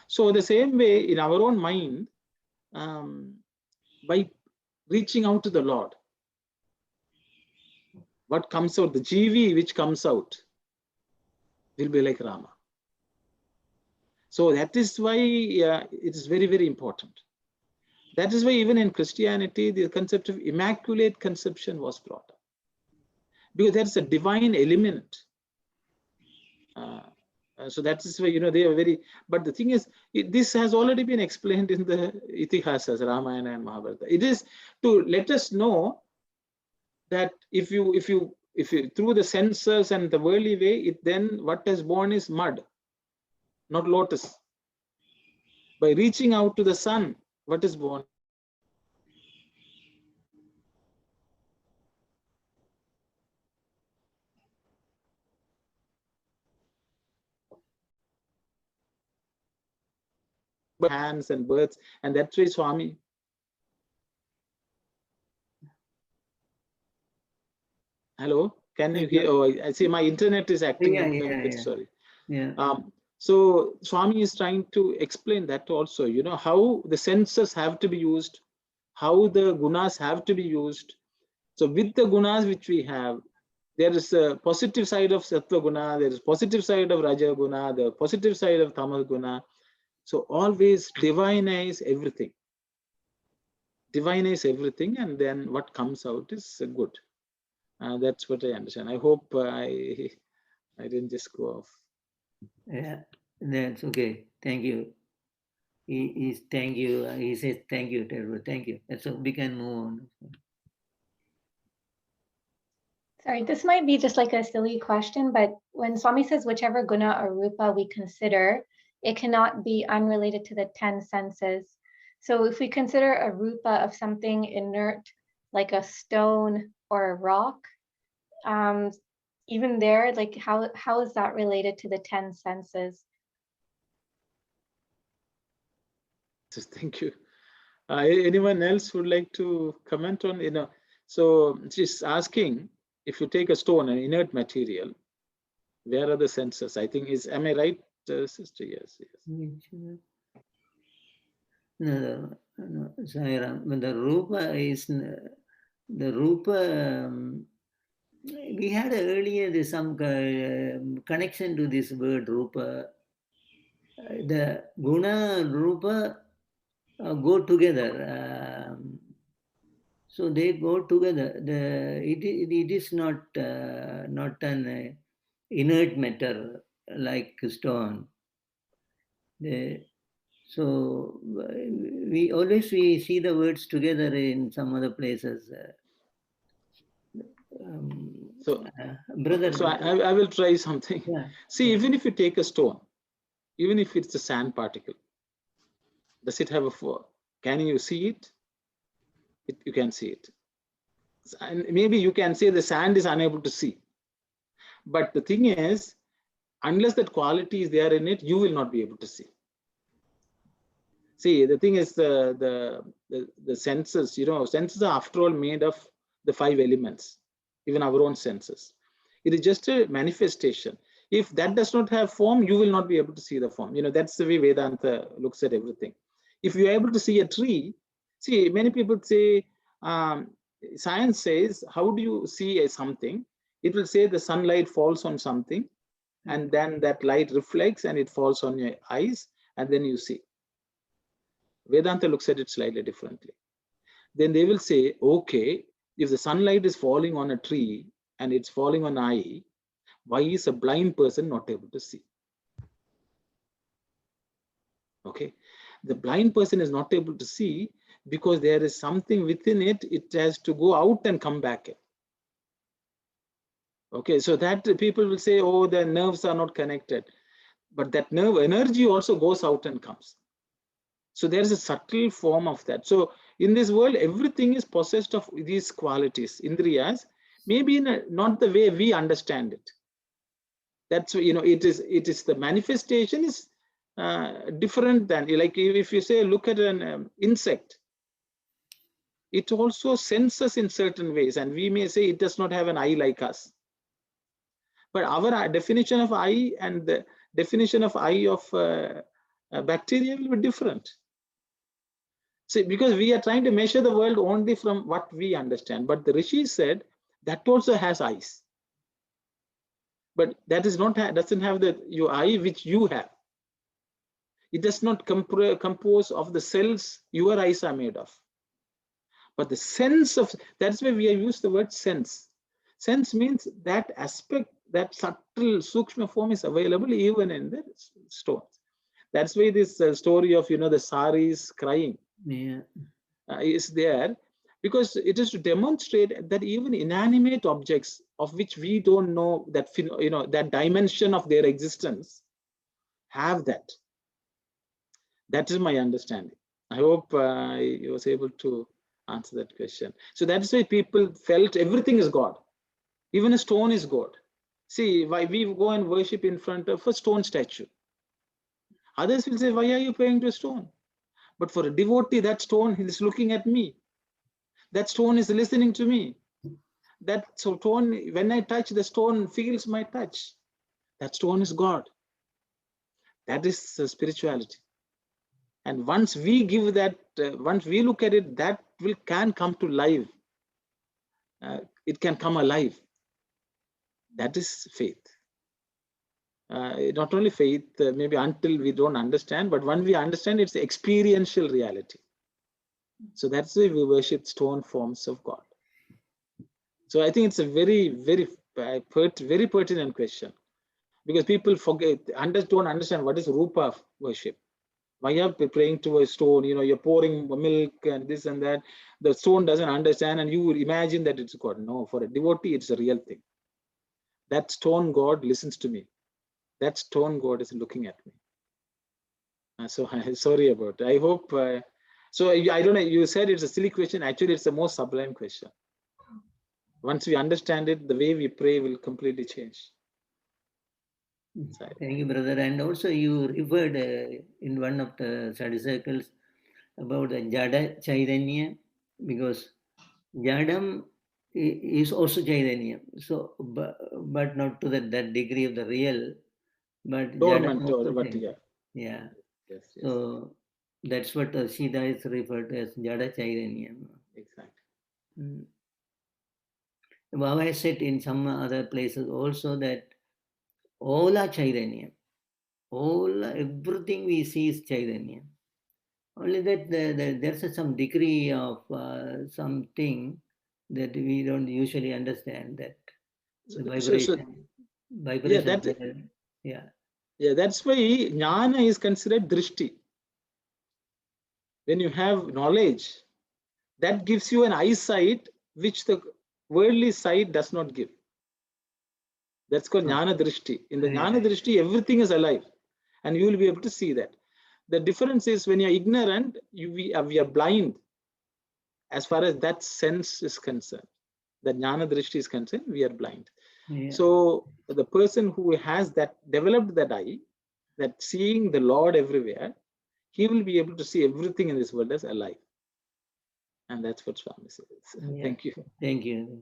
So the same way in our own mind, by reaching out to the Lord, what comes out, the GV which comes out, will be like Rama. So that is why it is very, very important. That is why even in Christianity, the concept of immaculate conception was brought up, because there is a divine element. So that is why, they are very, but the thing is, this has already been explained in the Itihasas, Ramayana and Mahabharata. It is to let us know that if you through the senses and the worldly way, then what is born is mud, not lotus. By reaching out to the sun, what is born? Hands and birds, and that's why Swami. Hello, can you hear? Oh, I see my internet is acting up a bit. Sorry. Yeah. So Swami is trying to explain that also, how the senses have to be used, how the gunas have to be used. So with the gunas which we have, there is a positive side of Sattva Guna, there is positive side of Raja Guna, the positive side of Tamas Guna. So always divinize everything. Divinize everything, and then what comes out is good. That's what I understand. I hope I didn't just go off. Yeah, that's okay. Thank you. Thank you. He says thank you, Terry. Thank you. So we can move on. Sorry, this might be just like a silly question, but when Swami says whichever guna or rupa we consider, it cannot be unrelated to the 10 senses. So if we consider a rupa of something inert, like a stone or a rock, even there, like how is that related to the 10 senses? Thank you. Anyone else would like to comment on, so she's asking, if you take a stone, an inert material, where are the senses? I think am I right, sister? Yes. No, Sairam. The rupa is We had earlier some connection to this word Rupa. The Guna and Rupa go together. So they go together. It is not an inert matter like stone. So we always see the words together in some other places. Brother. So I will try something. Yeah. See, even if you take a stone, even if it's a sand particle, does it have a form? Can you see it? You can see it. And maybe you can say the sand is unable to see. But the thing is, unless that quality is there in it, you will not be able to see. See, the thing is the senses, senses are after all made of the 5 elements, even our own senses. It is just a manifestation. If that does not have form, you will not be able to see the form. That's the way Vedanta looks at everything. If you are able to see a tree, see, many people say, science says, how do you see something? It will say the sunlight falls on something, and then that light reflects and it falls on your eyes, and then you see. Vedanta looks at it slightly differently. Then they will say, okay, if the sunlight is falling on a tree and it's falling on an eye, why is a blind person not able to see? Okay, the blind person is not able to see because there is something within it. It has to go out and come back in. Okay, so that people will say, oh, the nerves are not connected, but that nerve energy also goes out and comes. So there is a subtle form of that. So in this world, everything is possessed of these qualities, indriyas, maybe not the way we understand it. That's, it is the manifestation is different than, like if you say, look at an insect, it also senses in certain ways, and we may say it does not have an eye like us. But our definition of eye and the definition of eye of bacteria will be different. See, because we are trying to measure the world only from what we understand. But the Rishis said that also has eyes. But that is not doesn't have your eye which you have. It does not compose of the cells your eyes are made of. But the sense of, that's why we have used the word sense. Sense means that aspect, that subtle sukshma form is available even in the stones. That's why this story of, the saris crying is there, because it is to demonstrate that even inanimate objects of which we don't know that, that dimension of their existence have that. That is my understanding. I hope I was able to answer that question. So that's why people felt everything is God. Even a stone is God. See, why we go and worship in front of a stone statue. Others will say, why are you praying to a stone? But for a devotee, that stone is looking at me. That stone is listening to me. That stone, when I touch, the stone feels my touch. That stone is God. That is spirituality. And once we give that, once we look at it, that can come to life. It can come alive. That is faith. Not only faith, maybe until we don't understand, but when we understand, it's experiential reality. So that's why we worship stone forms of God. So I think it's a very, very, very pertinent question, because people don't understand what is rupa worship. Why are you praying to a stone? You're pouring milk and this and that. The stone doesn't understand, and you would imagine that it's God. No, for a devotee, it's a real thing. That stone God listens to me. That stone God is looking at me. So sorry about it. I hope. So I don't know. You said it's a silly question. Actually, it's the most sublime question. Once we understand it, the way we pray will completely change. Sorry. Thank you, brother. And also, you referred in one of the study circles about the Jada Chaitanya, because Jadam is also Chaitanya. So, but not to that degree of the real, but dormant or what? Yeah. Yeah. Yes. So that's what Siddha is referred to as Jada Chaitanya. Exactly. Baba has said in some other places also that all are Chaitanya. Everything we see is Chaitanya. Only that there's some degree of something that we don't usually understand, that the vibration. Vibration. Yeah, that's why jnana is considered drishti. When you have knowledge, that gives you an eyesight which the worldly sight does not give. That's called jnana drishti. In the jnana drishti, everything is alive, and you will be able to see that. The difference is when you're ignorant, we are blind as far as that sense is concerned. The jnana drishti is concerned, we are blind. So the person who has that developed that eye, that seeing the Lord everywhere, he will be able to see everything in this world as alive. And that's what Swami says. Thank you. Thank you.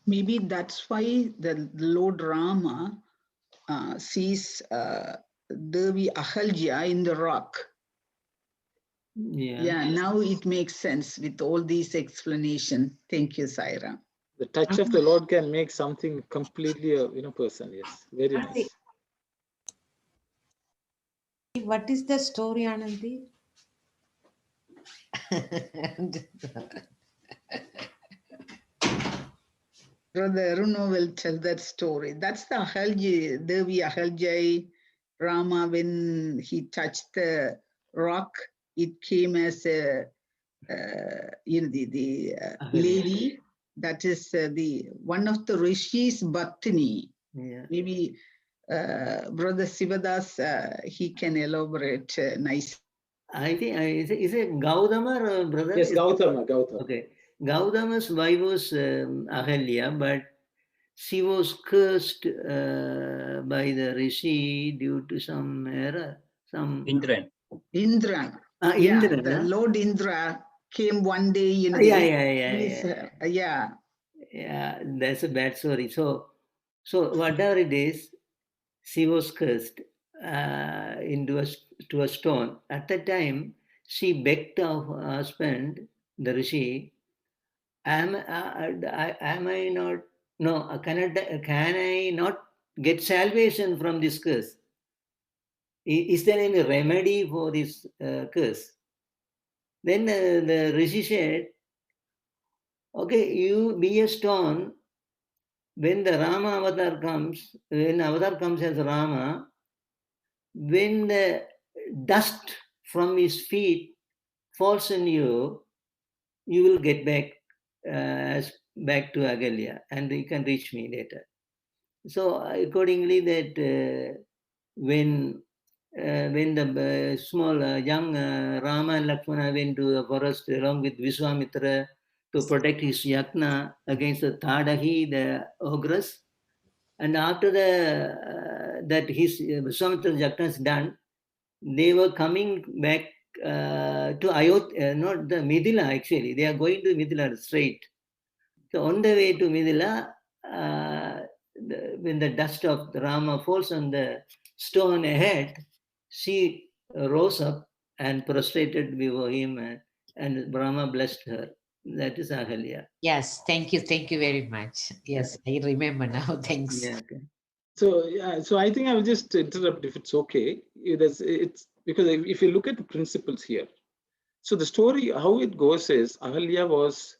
Maybe that's why the Lord Rama sees Devi Ahalya in the rock. Yeah, now it makes sense with all these explanations. Thank you, Saira. The touch of the Lord can make something completely a person. Yes, very nice. What is the story, Anandi? Brother Aruna will tell that story. That's the Ahalya, Devi Ahalya Rama, when he touched the rock, it came as a lady. That is the one of the rishis, Bhattini. Maybe Brother Sivadas, he can elaborate nicely. I think, is it Gautama or brother? Yes, Gautama. Okay. Gautama's wife was Ahalya, but she was cursed by the rishi due to some error. Indra. Indra. The Lord Indra came one day, Yeah, that's a bad story. So whatever it is, she was cursed to a stone. At that time, she begged her husband, the rishi, can I not get salvation from this curse? Is there any remedy for this curse? Then the rishi said, okay, you be a stone. When the Rama avatar comes, when avatar comes as Rama, when the dust from his feet falls on you, you will get back to Agalya, and you can reach me later. So accordingly, that when the small young Rama and Lakshmana went to the forest along with Vishwamitra to protect his yagna against the Tadahi, the ogress, and after that his Vishwamitra's yagna is done, they were coming back to Ayodhya, not the Midila actually. They are going to Midila straight. So on the way to Midila, when the dust of the Rama falls on the stone ahead, she rose up and prostrated before him, and Brahma blessed her. That is Ahalya. Yes, thank you very much. Yes, I remember now. Thanks. Yeah, okay. So I think I will just interrupt if it's okay. It's because if you look at the principles here, so the story, how it goes is Ahalya was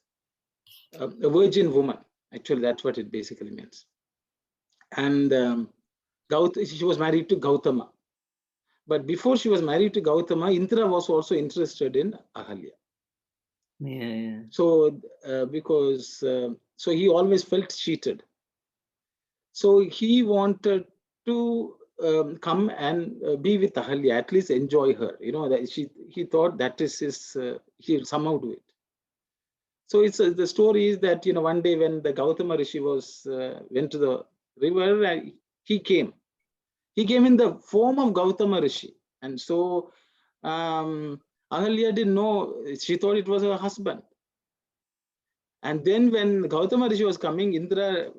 a virgin woman. Actually, that's what it basically means. And she was married to Gautama. But before she was married to Gautama, Indra was also interested in Ahalya. Yeah. So because so he always felt cheated. So he wanted to come and be with Ahalya, at least enjoy her. That he thought that is his. He'll somehow do it. So the story is that one day when the Gautama Rishi went to the river, he came. He came in the form of Gautama Rishi, and so Ahalya didn't know. She thought it was her husband. And then when Gautama Rishi was coming, Indra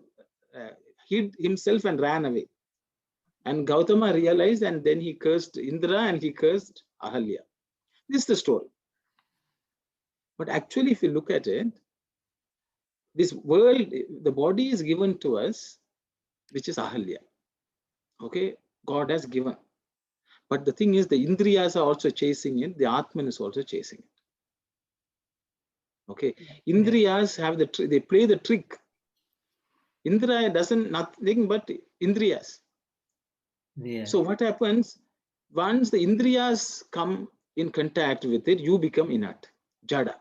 hid himself and ran away. And Gautama realized, and then he cursed Indra and he cursed Ahalya. This is the story. But actually, if you look at it, this world, the body is given to us, which is Ahalya. Okay, God has given. But the thing is, the Indriyas are also chasing it. The Atman is also chasing it. Okay, Indriyas have they play the trick. Indriya doesn't nothing but Indriyas. Yeah. So what happens, once the Indriyas come in contact with it, you become inert, Jada.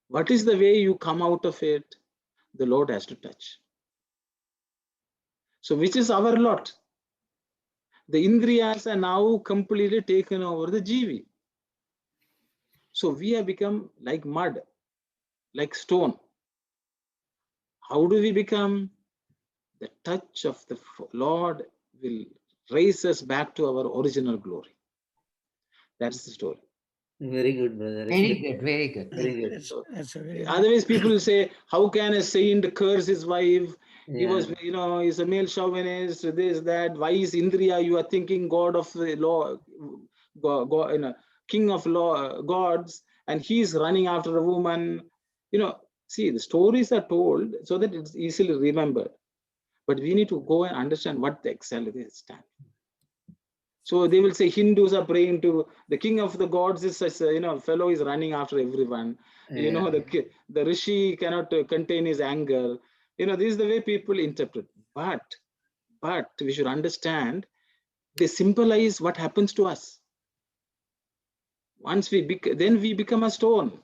What is the way you come out of it? The Lord has to touch. So which is our lot? The Indriyas are now completely taken over the Jivi. So we have become like mud, like stone. How do we become? The touch of the Lord will raise us back to our original glory. That's the story. Very good, brother. Very good, very good. Very good. Otherwise, people will say, how can a saint curse his wife? Yeah. He was, he's a male chauvinist, this, that. Why is Indriya? You are thinking God of the law, God, king of law, gods, and he's running after a woman. See, the stories are told so that it's easily remembered. But we need to go and understand what the actuality stand. So they will say Hindus are praying to the king of the gods. Is fellow is running after everyone. Yeah. The rishi cannot contain his anger. This is the way people interpret. But we should understand they symbolize what happens to us. Once then we become a stone.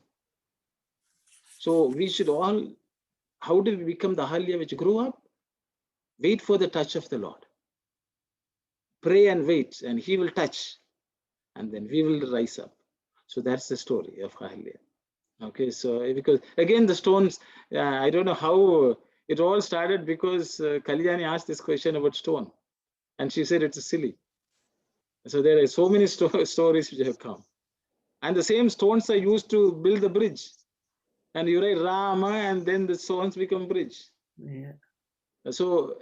So we should all. How do we become the Ahalya which grew up? Wait for the touch of the Lord. Pray and wait, and He will touch, and then we will rise up. So that's the story of Ahalya. Okay, so because again the stones, I don't know how it all started, because Kalyani asked this question about stone, and she said it's silly. So there are so many stories which have come, and the same stones are used to build the bridge, and you write Rama, and then the stones become bridge. Yeah. So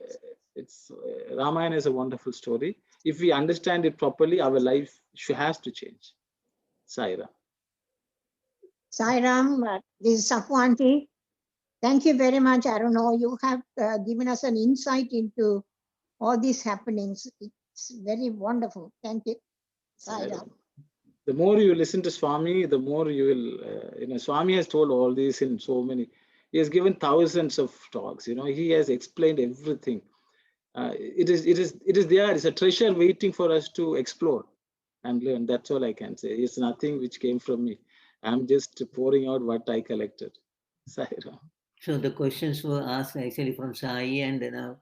it's Ramayana is a wonderful story. If we understand it properly, our life has to change. Sai Ram. Sai Ram, this is Sapuanti. Thank you very much. I don't know, you have given us an insight into all these happenings. It's very wonderful. Thank you, Sai Ram. The more you listen to Swami, the more you will, Swami has told all this in so many. He has given thousands of talks. He has explained everything. It is there. It's a treasure waiting for us to explore and learn. That's all I can say. It's nothing which came from me. I'm just pouring out what I collected. Sai Ram. So the questions were asked actually from Sai, and now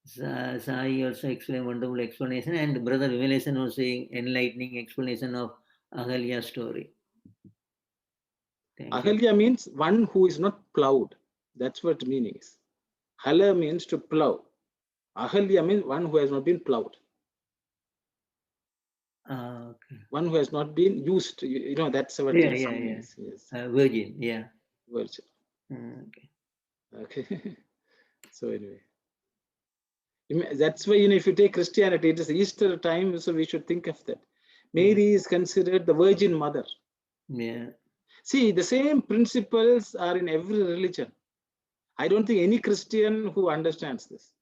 Sai also explained wonderful explanation, and Brother Vimalesan also enlightening explanation of Ahalya story. Ahalya means one who is not plowed. That's what the meaning is. Hala means to plow. Ahalya means one who has not been plowed. Okay. One who has not been used. That's what it means. Yes. Virgin, yeah. Virgin. Okay. So anyway, that's why if you take Christianity, it is Easter time, so we should think of that. Mary is considered the Virgin Mother. Yeah. See, the same principles are in every religion. I don't think any Christian who understands this.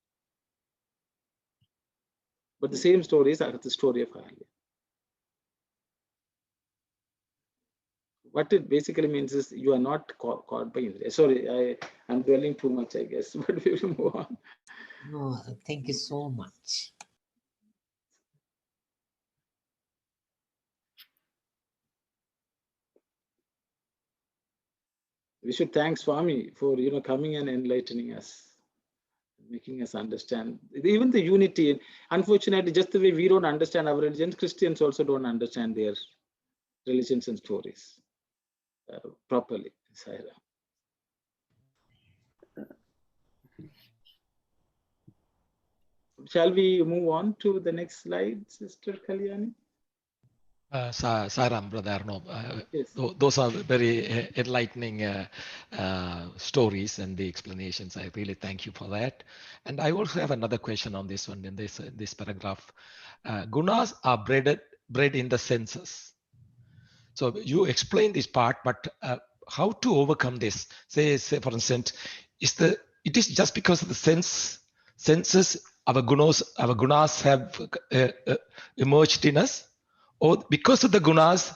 But the same stories are the story of Ahalya. What it basically means is you are not caught by Indriya. Sorry, I'm dwelling too much, I guess, but we will move on. No, thank you so much. We should thank Swami for coming and enlightening us, making us understand even the unity. Unfortunately, just the way we don't understand our religions, Christians also don't understand their religions and stories properly. Sai Ram. Shall we move on to the next slide, Sister Kalyani? Sai Ram, Brother Arnob. Yes. Those are very enlightening stories and the explanations. I really thank you for that. And I also have another question on this one in this paragraph. Gunas are bred in the senses. So you explain this part, but how to overcome this? Say for instance, it is just because of the senses our gunas have emerged in us, or because of the gunas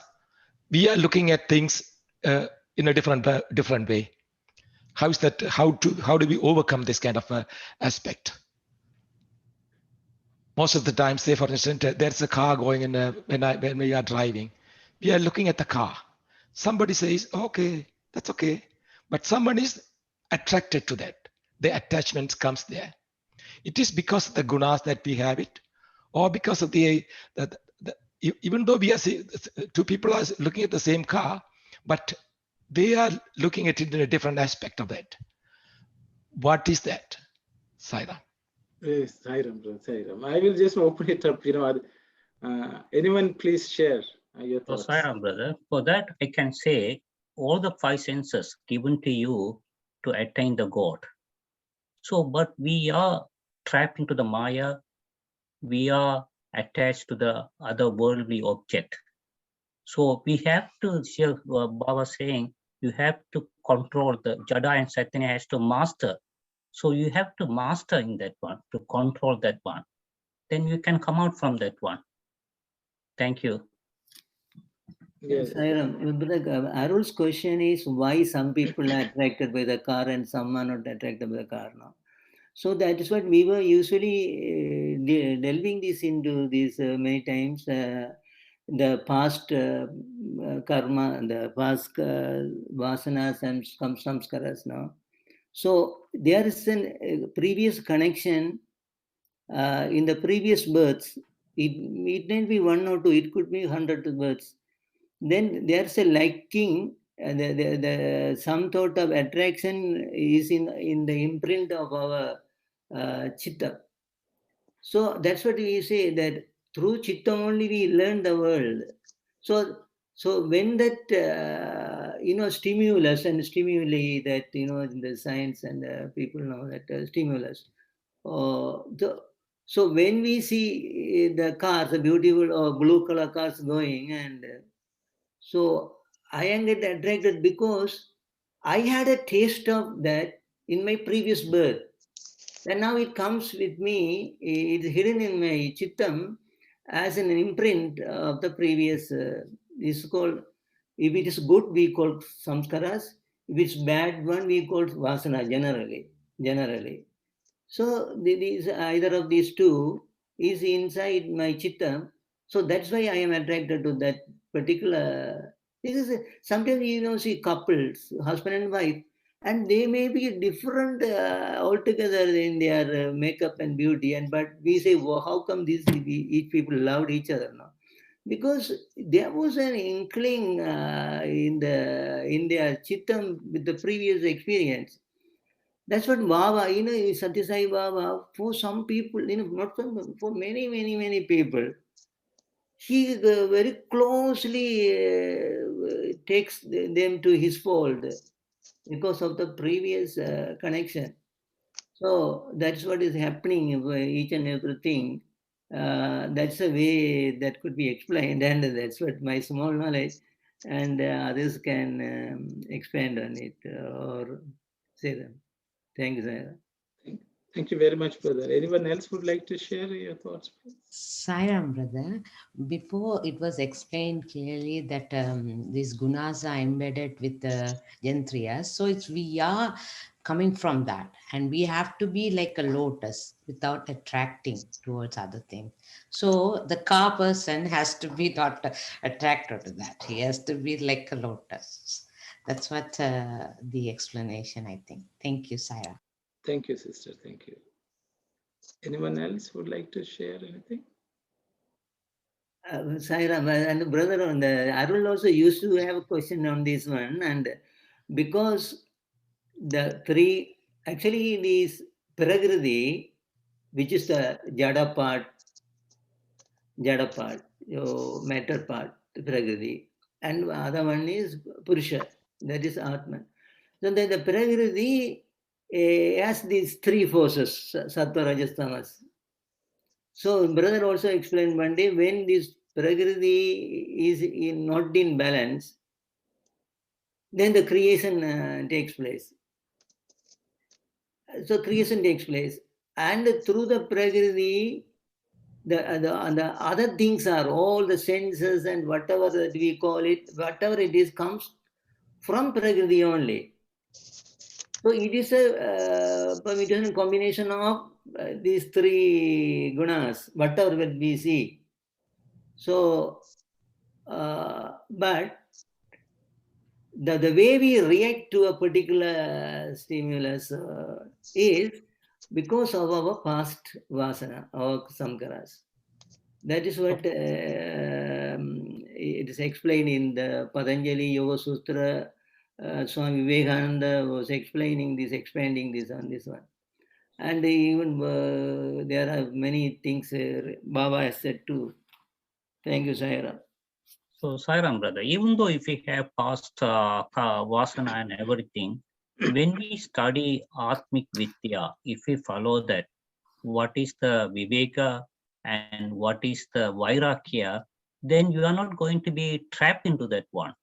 we are looking at things in a different way. How is that? How do we overcome this kind of aspect? Most of the time, say for instance, there's a car going in when we are driving. We are looking at the car. Somebody says, okay, that's okay. But someone is attracted to that. The attachment comes there. It is because of the gunas that we have it, or because of even though we are two people are looking at the same car, but they are looking at it in a different aspect of that. What is that, Saira? Yes, Sairam, Sairam. I will just open it up. Anyone please share your thoughts. So, Sairam, brother, for that I can say all the five senses given to you to attain the God. So, but we are trapped into the Maya. We are attached to the other worldly object. So we have to, Baba saying, you have to control the Jada and Satya has to master. So you have to master in that one, to control that one. Then you can come out from that one. Thank you. Yes, Arul's question is why some people are attracted by the car and some are not attracted by the car now. So that is what we were usually delving this into this many times. The past karma, the past vasanas and samskaras now. So there is a previous connection in the previous births. It may be 1 or 2, it could be 100 births. Then there's a liking, some sort of attraction is in the imprint of our chitta. So that's what we say, that through chitta only we learn the world. So when that stimulus and stimuli that in the science and people know that stimulus. So when we see the cars, the beautiful blue color cars going, and so I am get attracted because I had a taste of that in my previous birth. And now it comes with me, it's hidden in my chittam as an imprint of the previous. This is called, if it is good, we call samskaras. If it's bad one, we call vasana generally. So these, either of these two is inside my chittam. So that's why I am attracted to that particular. This is sometimes see couples, husband and wife, and they may be different altogether in their makeup and beauty, but we say, well, how come each people loved each other now? Because there was an inkling in their chittam with the previous experience. That's what Baba, Sathya Sai Baba, for some people, not for many people, he very closely takes them to his fold because of the previous connection. So that's what is happening each and everything. That's a way that could be explained, and that's what my small knowledge, and others can expand on it or say them. Thank you, Saira. Thank you very much, brother. Anyone else would like to share your thoughts, please? Sairam, brother, before it was explained clearly that these gunas are embedded with the Jantriyas. So we are coming from that, and we have to be like a lotus without attracting towards other things. So the car person has to be not attracted to that. He has to be like a lotus. That's what the explanation, I think. Thank you, Saira. Thank you, sister. Thank you. Anyone else would like to share anything? Saira and brother, on the Arul also used to have a question on this one, and because the three, actually this Prakriti, which is the Jada part, matter part, Prakriti, and other one is Purusha, that is Atman. So the Prakriti has these three forces, Sattva, Rajas, Tamas. So brother also explained one day, when this Prakriti is not in balance, then the creation takes place. So creation takes place, and through the Prakriti, the other things are all the senses and whatever that we call it, whatever it is, comes from Prakriti only. So it is a permutation combination of these three gunas, whatever we see. So, but the way we react to a particular stimulus is because of our past vasana or samkaras. That is what it is explained in the Patanjali Yoga Sutra. Swami Vivekananda was explaining this, expanding this on this one. And even there are many things Baba has said too. Thank you, Sairam. So, Sairam, brother, even though if we have past vasana and everything, when we study Atmik Vidya, if we follow that, what is the Viveka and what is the Vairagya, then you are not going to be trapped into that one.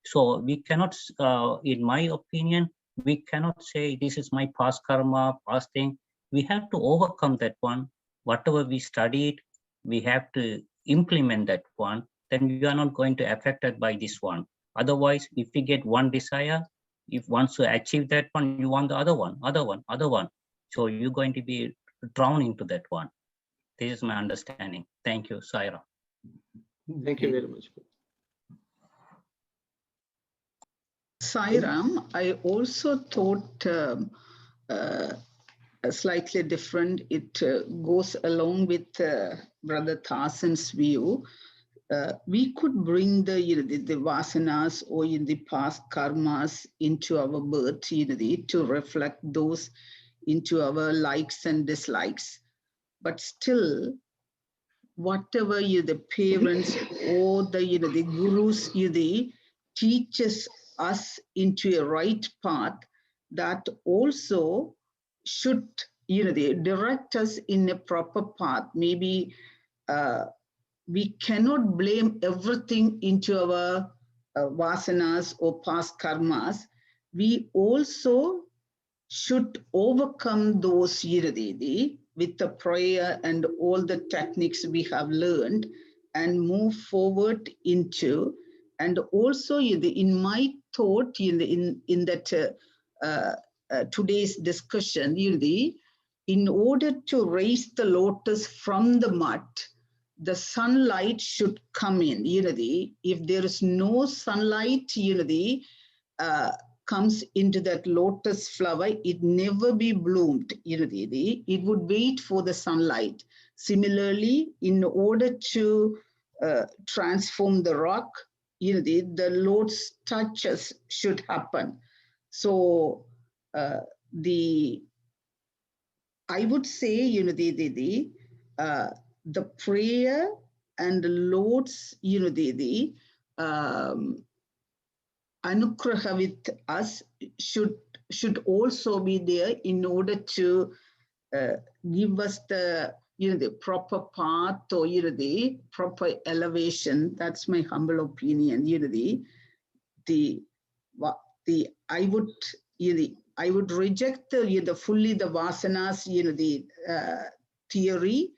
So we cannot, in my opinion, we cannot say this is my past karma, past thing. We have to overcome that one. Whatever we studied, we have to implement that one. Then you are not going to affected by this one. Otherwise, if we get one desire, if once you achieve that one, you want the other one. So you're going to be drawn into that one. This is my understanding. Thank you, Saira. Thank you very much. Sairam, I also thought slightly different. It goes along with Brother Thasan's view. We could bring the vasanas or in the past karmas into our birth to reflect those into our likes and dislikes. But still, whatever the parents or the the gurus teaches us into a right path, that also should they direct us in a proper path. Maybe we cannot blame everything into our vasanas or past karmas. We also should overcome those with the prayer and all the techniques we have learned and move forward into. And also in my thought in that today's discussion, in order to raise the lotus from the mud, the sunlight should come in. If there is no sunlight, comes into that lotus flower, it never be bloomed. It would wait for the sunlight. Similarly, in order to transform the rock, the Lord's touches should happen. So I would say, the prayer and the Lord's, anugraha with us should also be there in order to give us the the proper path or the proper elevation. That's my humble opinion. I would reject the fully the vasanas theory.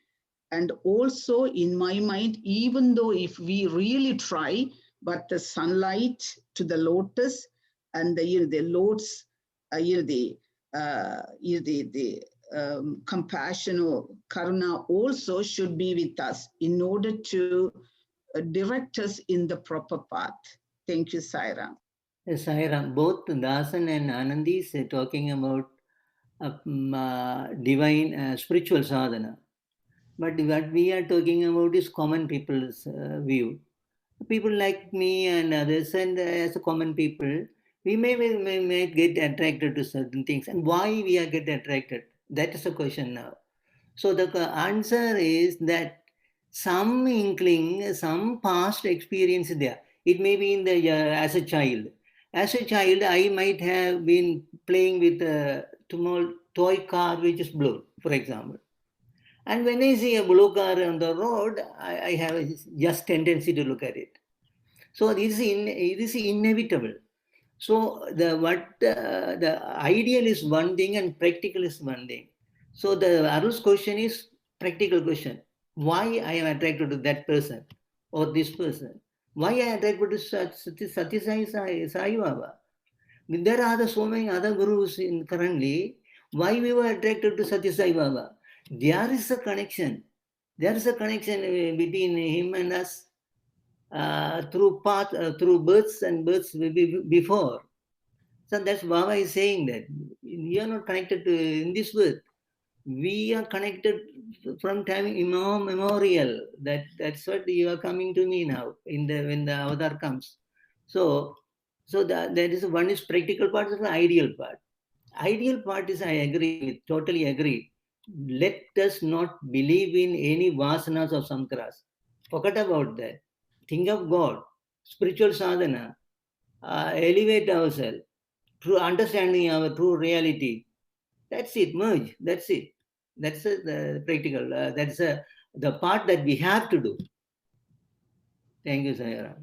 And also in my mind, even though if we really try, but the sunlight to the lotus and the Lord's compassion or karuna also should be with us in order to direct us in the proper path. Thank you, Sairam. Sairam, both Dasan and Anandi is talking about divine spiritual sadhana. But what we are talking about is common people's view. People like me and others, and as a common people, we may get attracted to certain things. And why we are get attracted? That is the question now. So the answer is that some inkling, some past experience there. It may be in the as a child. As a child, I might have been playing with a small toy car which is blue, for example. And when I see a blue car on the road, I have a just tendency to look at it. So it is inevitable. So the ideal is one thing and practical is one thing. So the Arul's question is practical question. Why I am attracted to that person or this person? Why I am attracted to Sathya Sai Baba? There are so many other gurus currently. Why we were attracted to Sathya Sai Baba? There is a connection. There is a connection between him and us through births and births before. So that's Baba is saying that we are not connected to in this birth. We are connected from time immemorial. That's what you are coming to me now when the avatar comes. So that is one is practical part, is the ideal part. Ideal part is I agree, totally agree. Let us not believe in any vasanas or sankaras. Forget about that. Think of God, spiritual sadhana, elevate ourselves, true understanding our true reality. That's it, merge. That's it. That's the practical. That's the part that we have to do. Thank you, Sayara.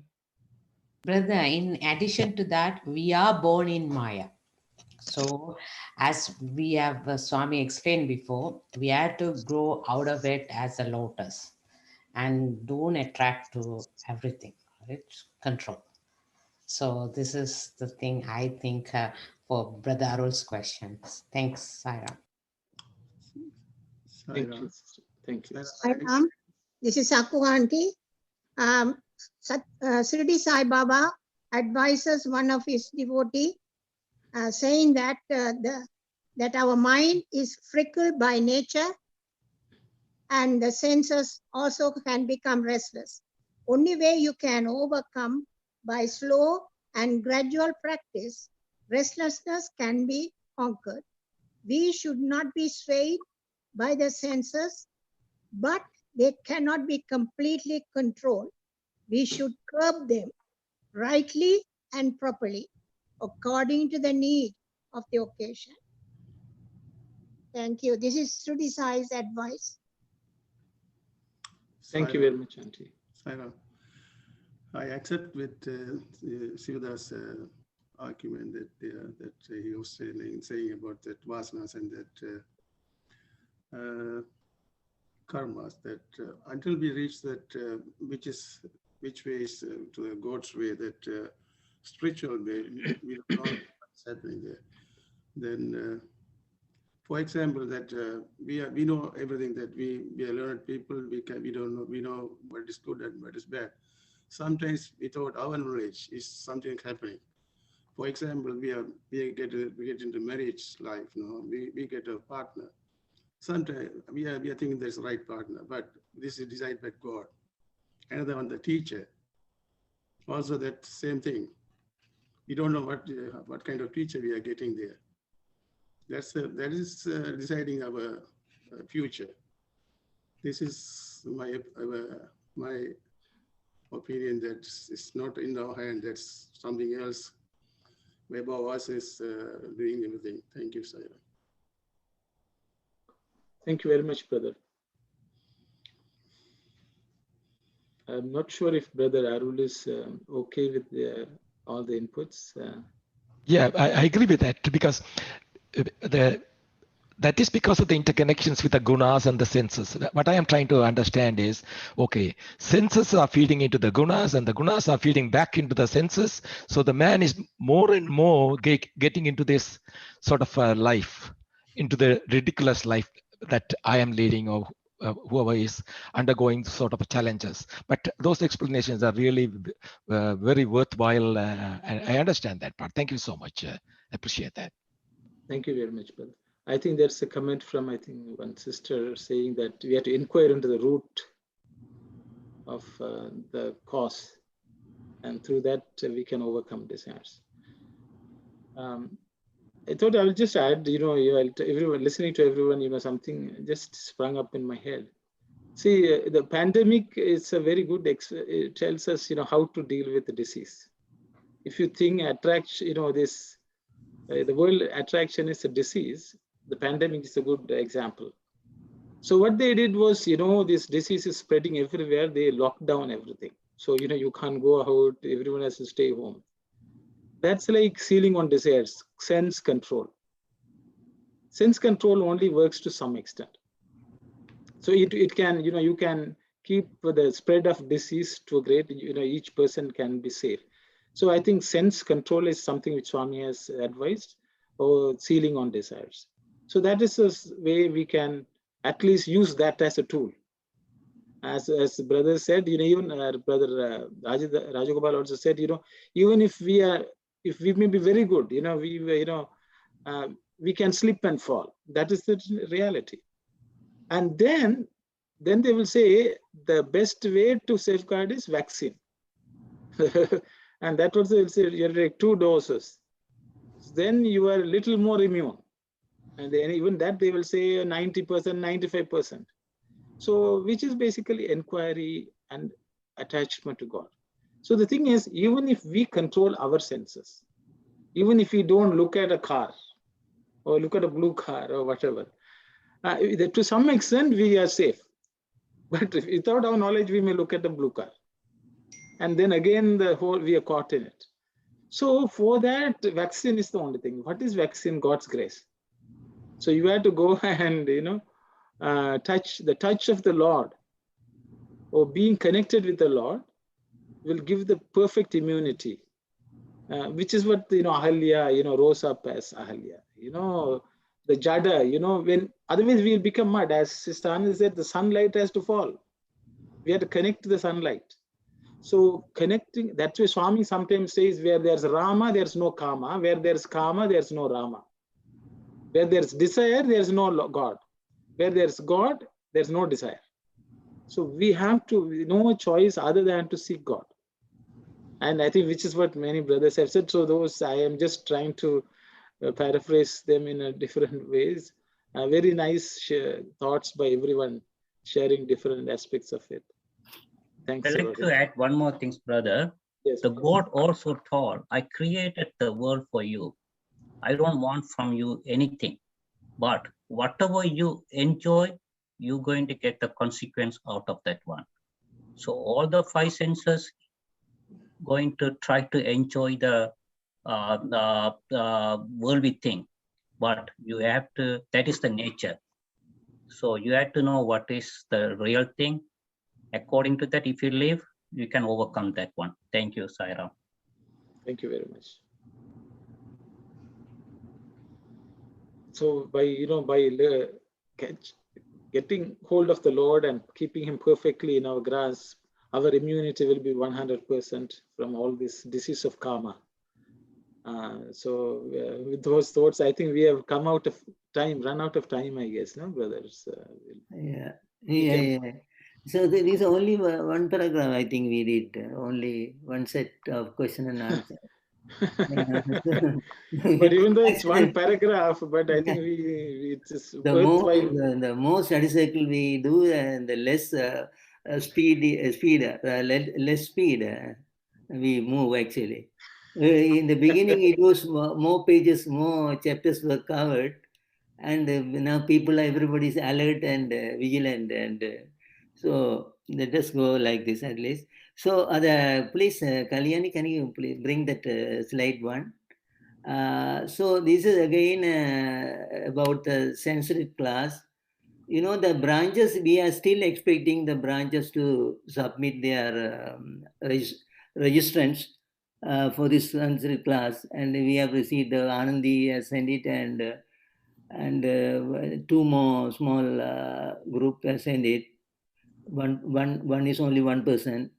Brother, in addition to that, we are born in Maya. So, as we have Swami explained before, we have to grow out of it as a lotus and don't attract to everything, right? Control. So, this is the thing I think for Brother Arul's questions. Thanks, Saira. Thank you. Thank you. This is Saku Auntie. Sri Sai Baba advises one of his devotee saying that that our mind is fickle by nature and the senses also can become restless. Only way you can overcome by slow and gradual practice, restlessness can be conquered. We should not be swayed by the senses, but they cannot be completely controlled. We should curb them rightly and properly according to the need of the occasion. Thank you. This is Sri Sai's advice. Thank you very much, Auntie. I accept with Sivadas' argument that he was saying about that vasanas and that karmas, that until we reach that which way is to God's way, that spiritual way, we don't know what's happening there. Then, for example, that we know everything, that we are learned people. We know what is good and what is bad. Sometimes without our knowledge is something happening. For example, we get into marriage life. We get a partner. Sometimes we are thinking there's a right partner, but this is decided by God. Another one, the teacher. Also that same thing. We don't know what kind of teacher we are getting there. That is deciding our future. This is my opinion, that it's not in our hand. That's something else. Above us is doing everything. Thank you, Saira. Thank you very much, brother. I'm not sure if Brother Arul is okay with all the inputs. Yeah, I agree with that, because that is because of the interconnections with the gunas and the senses. What I am trying to understand is, okay, senses are feeding into the gunas and the gunas are feeding back into the senses. So the man is more and more getting into this sort of life, into the ridiculous life that I am leading, or whoever is undergoing sort of challenges. But those explanations are really very worthwhile. And I understand that part. Thank you so much. I appreciate that. Thank you very much, brother. I think there's a comment from, I think, one sister saying that we have to inquire into the root of the cause, and through that we can overcome desires. I thought I will just add, everyone listening to everyone, something just sprung up in my head. See, the pandemic is a very good, it tells us, how to deal with the disease. If you think attraction, the world attraction is a disease, the pandemic is a good example. So what they did was, this disease is spreading everywhere. They locked down everything. So, you can't go out. Everyone has to stay home. That's like sealing on desires, sense control. Sense control only works to some extent. So it can, you can keep the spread of disease to a great, each person can be safe. So I think sense control is something which Swami has advised, or sealing on desires. So that is a way we can at least use that as a tool. As the brother said, even brother Rajagopal also said, even if we may be very good, we can slip and fall. That is the reality. And then they will say the best way to safeguard is vaccine. And that also will say you take 2 doses. Then you are a little more immune. And then even that they will say 90%, 95%. So which is basically inquiry and attachment to God. So the thing is, even if we control our senses, even if we don't look at a car or look at a blue car or whatever, to some extent we are safe. But without our knowledge, we may look at the blue car. And then again, we are caught in it. So for that, vaccine is the only thing. What is vaccine? God's grace. So you have to go and, touch the touch of the Lord, or being connected with the Lord will give the perfect immunity, which is what, Ahalya, rose up as Ahalya, the Jada, when otherwise we'll become mud. As Sister Anand said, the sunlight has to fall. We have to connect to the sunlight. So connecting, that's why Swami sometimes says, where there's Rama, there's no Kama. Where there's Kama, there's no Rama. Where there's desire, there's no God. Where there's God, there's no desire. So we have to, no choice other than to seek God. And I think which is what many brothers have said. So those, I am just trying to paraphrase them in a different ways. Very nice thoughts by everyone, sharing different aspects of it. Thanks. I'd like to add one more thing, brother. Yes, the God also told, I created the world for you. I don't want from you anything, but whatever you enjoy, you're going to get the consequence out of that one. So all the 5 senses going to try to enjoy the worldly thing, but you have to, that is the nature. So you have to know what is the real thing. According to that, if you live, you can overcome that one. Thank you, Sairam. Thank you very much. So by, getting hold of the Lord and keeping him perfectly in our grasp, our immunity will be 100% from all this disease of karma. So with those thoughts, I think we have come out of time, run out of time, I guess, no, brothers? Yeah. So there is only one paragraph, I think we did, only one set of question and answer. But even though it's one paragraph, but I think it's worthwhile. The more study cycle we do, and the less less speed we move actually. In the beginning, it was more pages, more chapters were covered, and now everybody is alert and vigilant, and so let us go like this at least. So, please, Kalyani, can you please bring that slide 1? So this is again about the sensory class. The branches, we are still expecting the branches to submit their registrants for this sensory class, and we have received Anandi has sent it, and 2 more small group has sent it. One is only 1 person,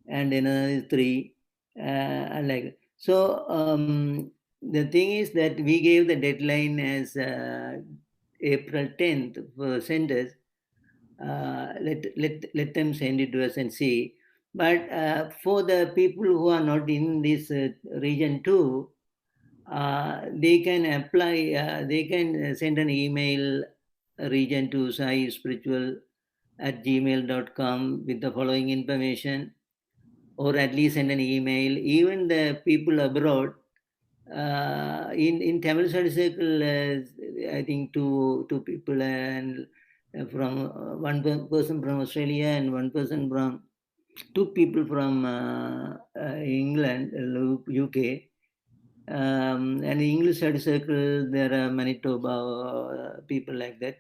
and another is 3, and like so. The thing is that we gave the deadline as April 10th for centers. Let them send it to us and see. But for the people who are not in this region too, they can apply, they can send an email region to saispiritual@gmail.com with the following information, or at least send an email. Even the people abroad, in Tamil Study Circle, I think two people, and from one person from Australia and one person from, two people from England, UK. And the English study circle, there are Manitoba people like that.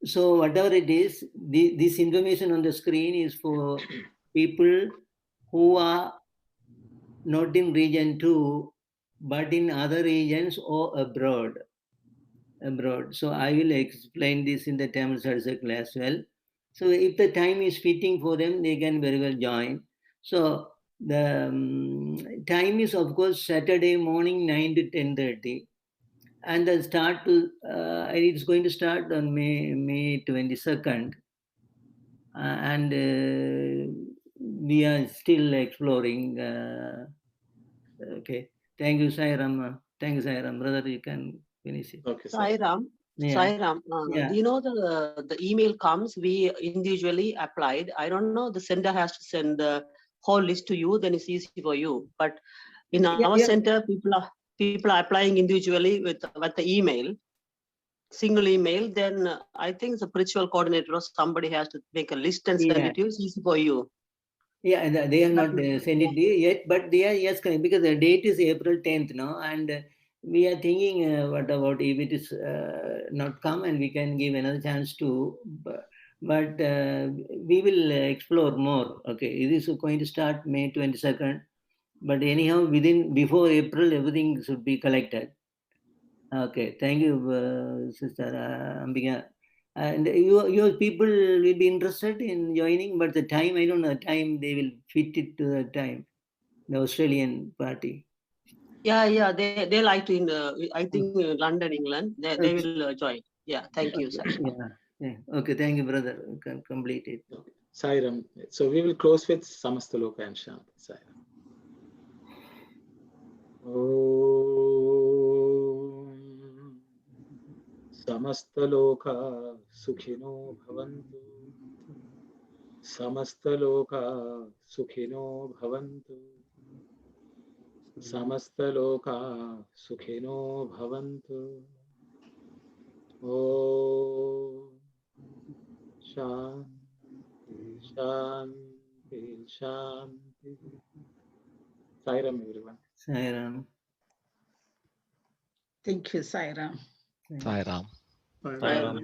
So whatever it is, this information on the screen is for people who are not in region 2, but in other regions or abroad. So I will explain this in the Tamil study circle as well. So if the time is fitting for them, they can very well join. So the time is, of course, Saturday morning 9 to 10:30. And the start to, it's going to start on May 22nd. And we are still exploring. Okay. Thank you, Sai Ram. Thank you, Sai Ram. Brother, you can finish it. Okay, Sai Ram. Yeah. Sai Ram. Yeah. You know, the email comes, we individually applied. I don't know, the sender has to send the whole list to you, then it's easy for you. But in our center, people are applying individually with the email, single email. Then I think the spiritual coordinator or somebody has to make a list and send it to you. It's easy for you. Yeah, they have not sent it yet, but they are, yes, because the date is April 10th now, and we are thinking, what about if it is not come and we can give another chance to, but we will explore more. Okay, it is going to start May 22nd, but anyhow, before April, everything should be collected. Okay, thank you, Sister Ambika. And your people will be interested in joining, but the time, I don't know, the time they will fit it to the time, the Australian party. Yeah, they like to, I think London, England, they will join. Yeah, thank you, Sai. Yeah. Okay, thank you, brother. You can complete it. Okay. Sai Ram. So we will close with Samastaloka and Shanti. Sai Ram. Om Samastaloka Sukhino Bhavantu. Samastaloka Sukhino Bhavantu. Samastaloka Sukhino Bhavantu. Om Shanti, Shanti, Shanti. Sai Ram, everyone. Sai Ram. Thank you, Sai Ram. Sai Ram. Sai Ram.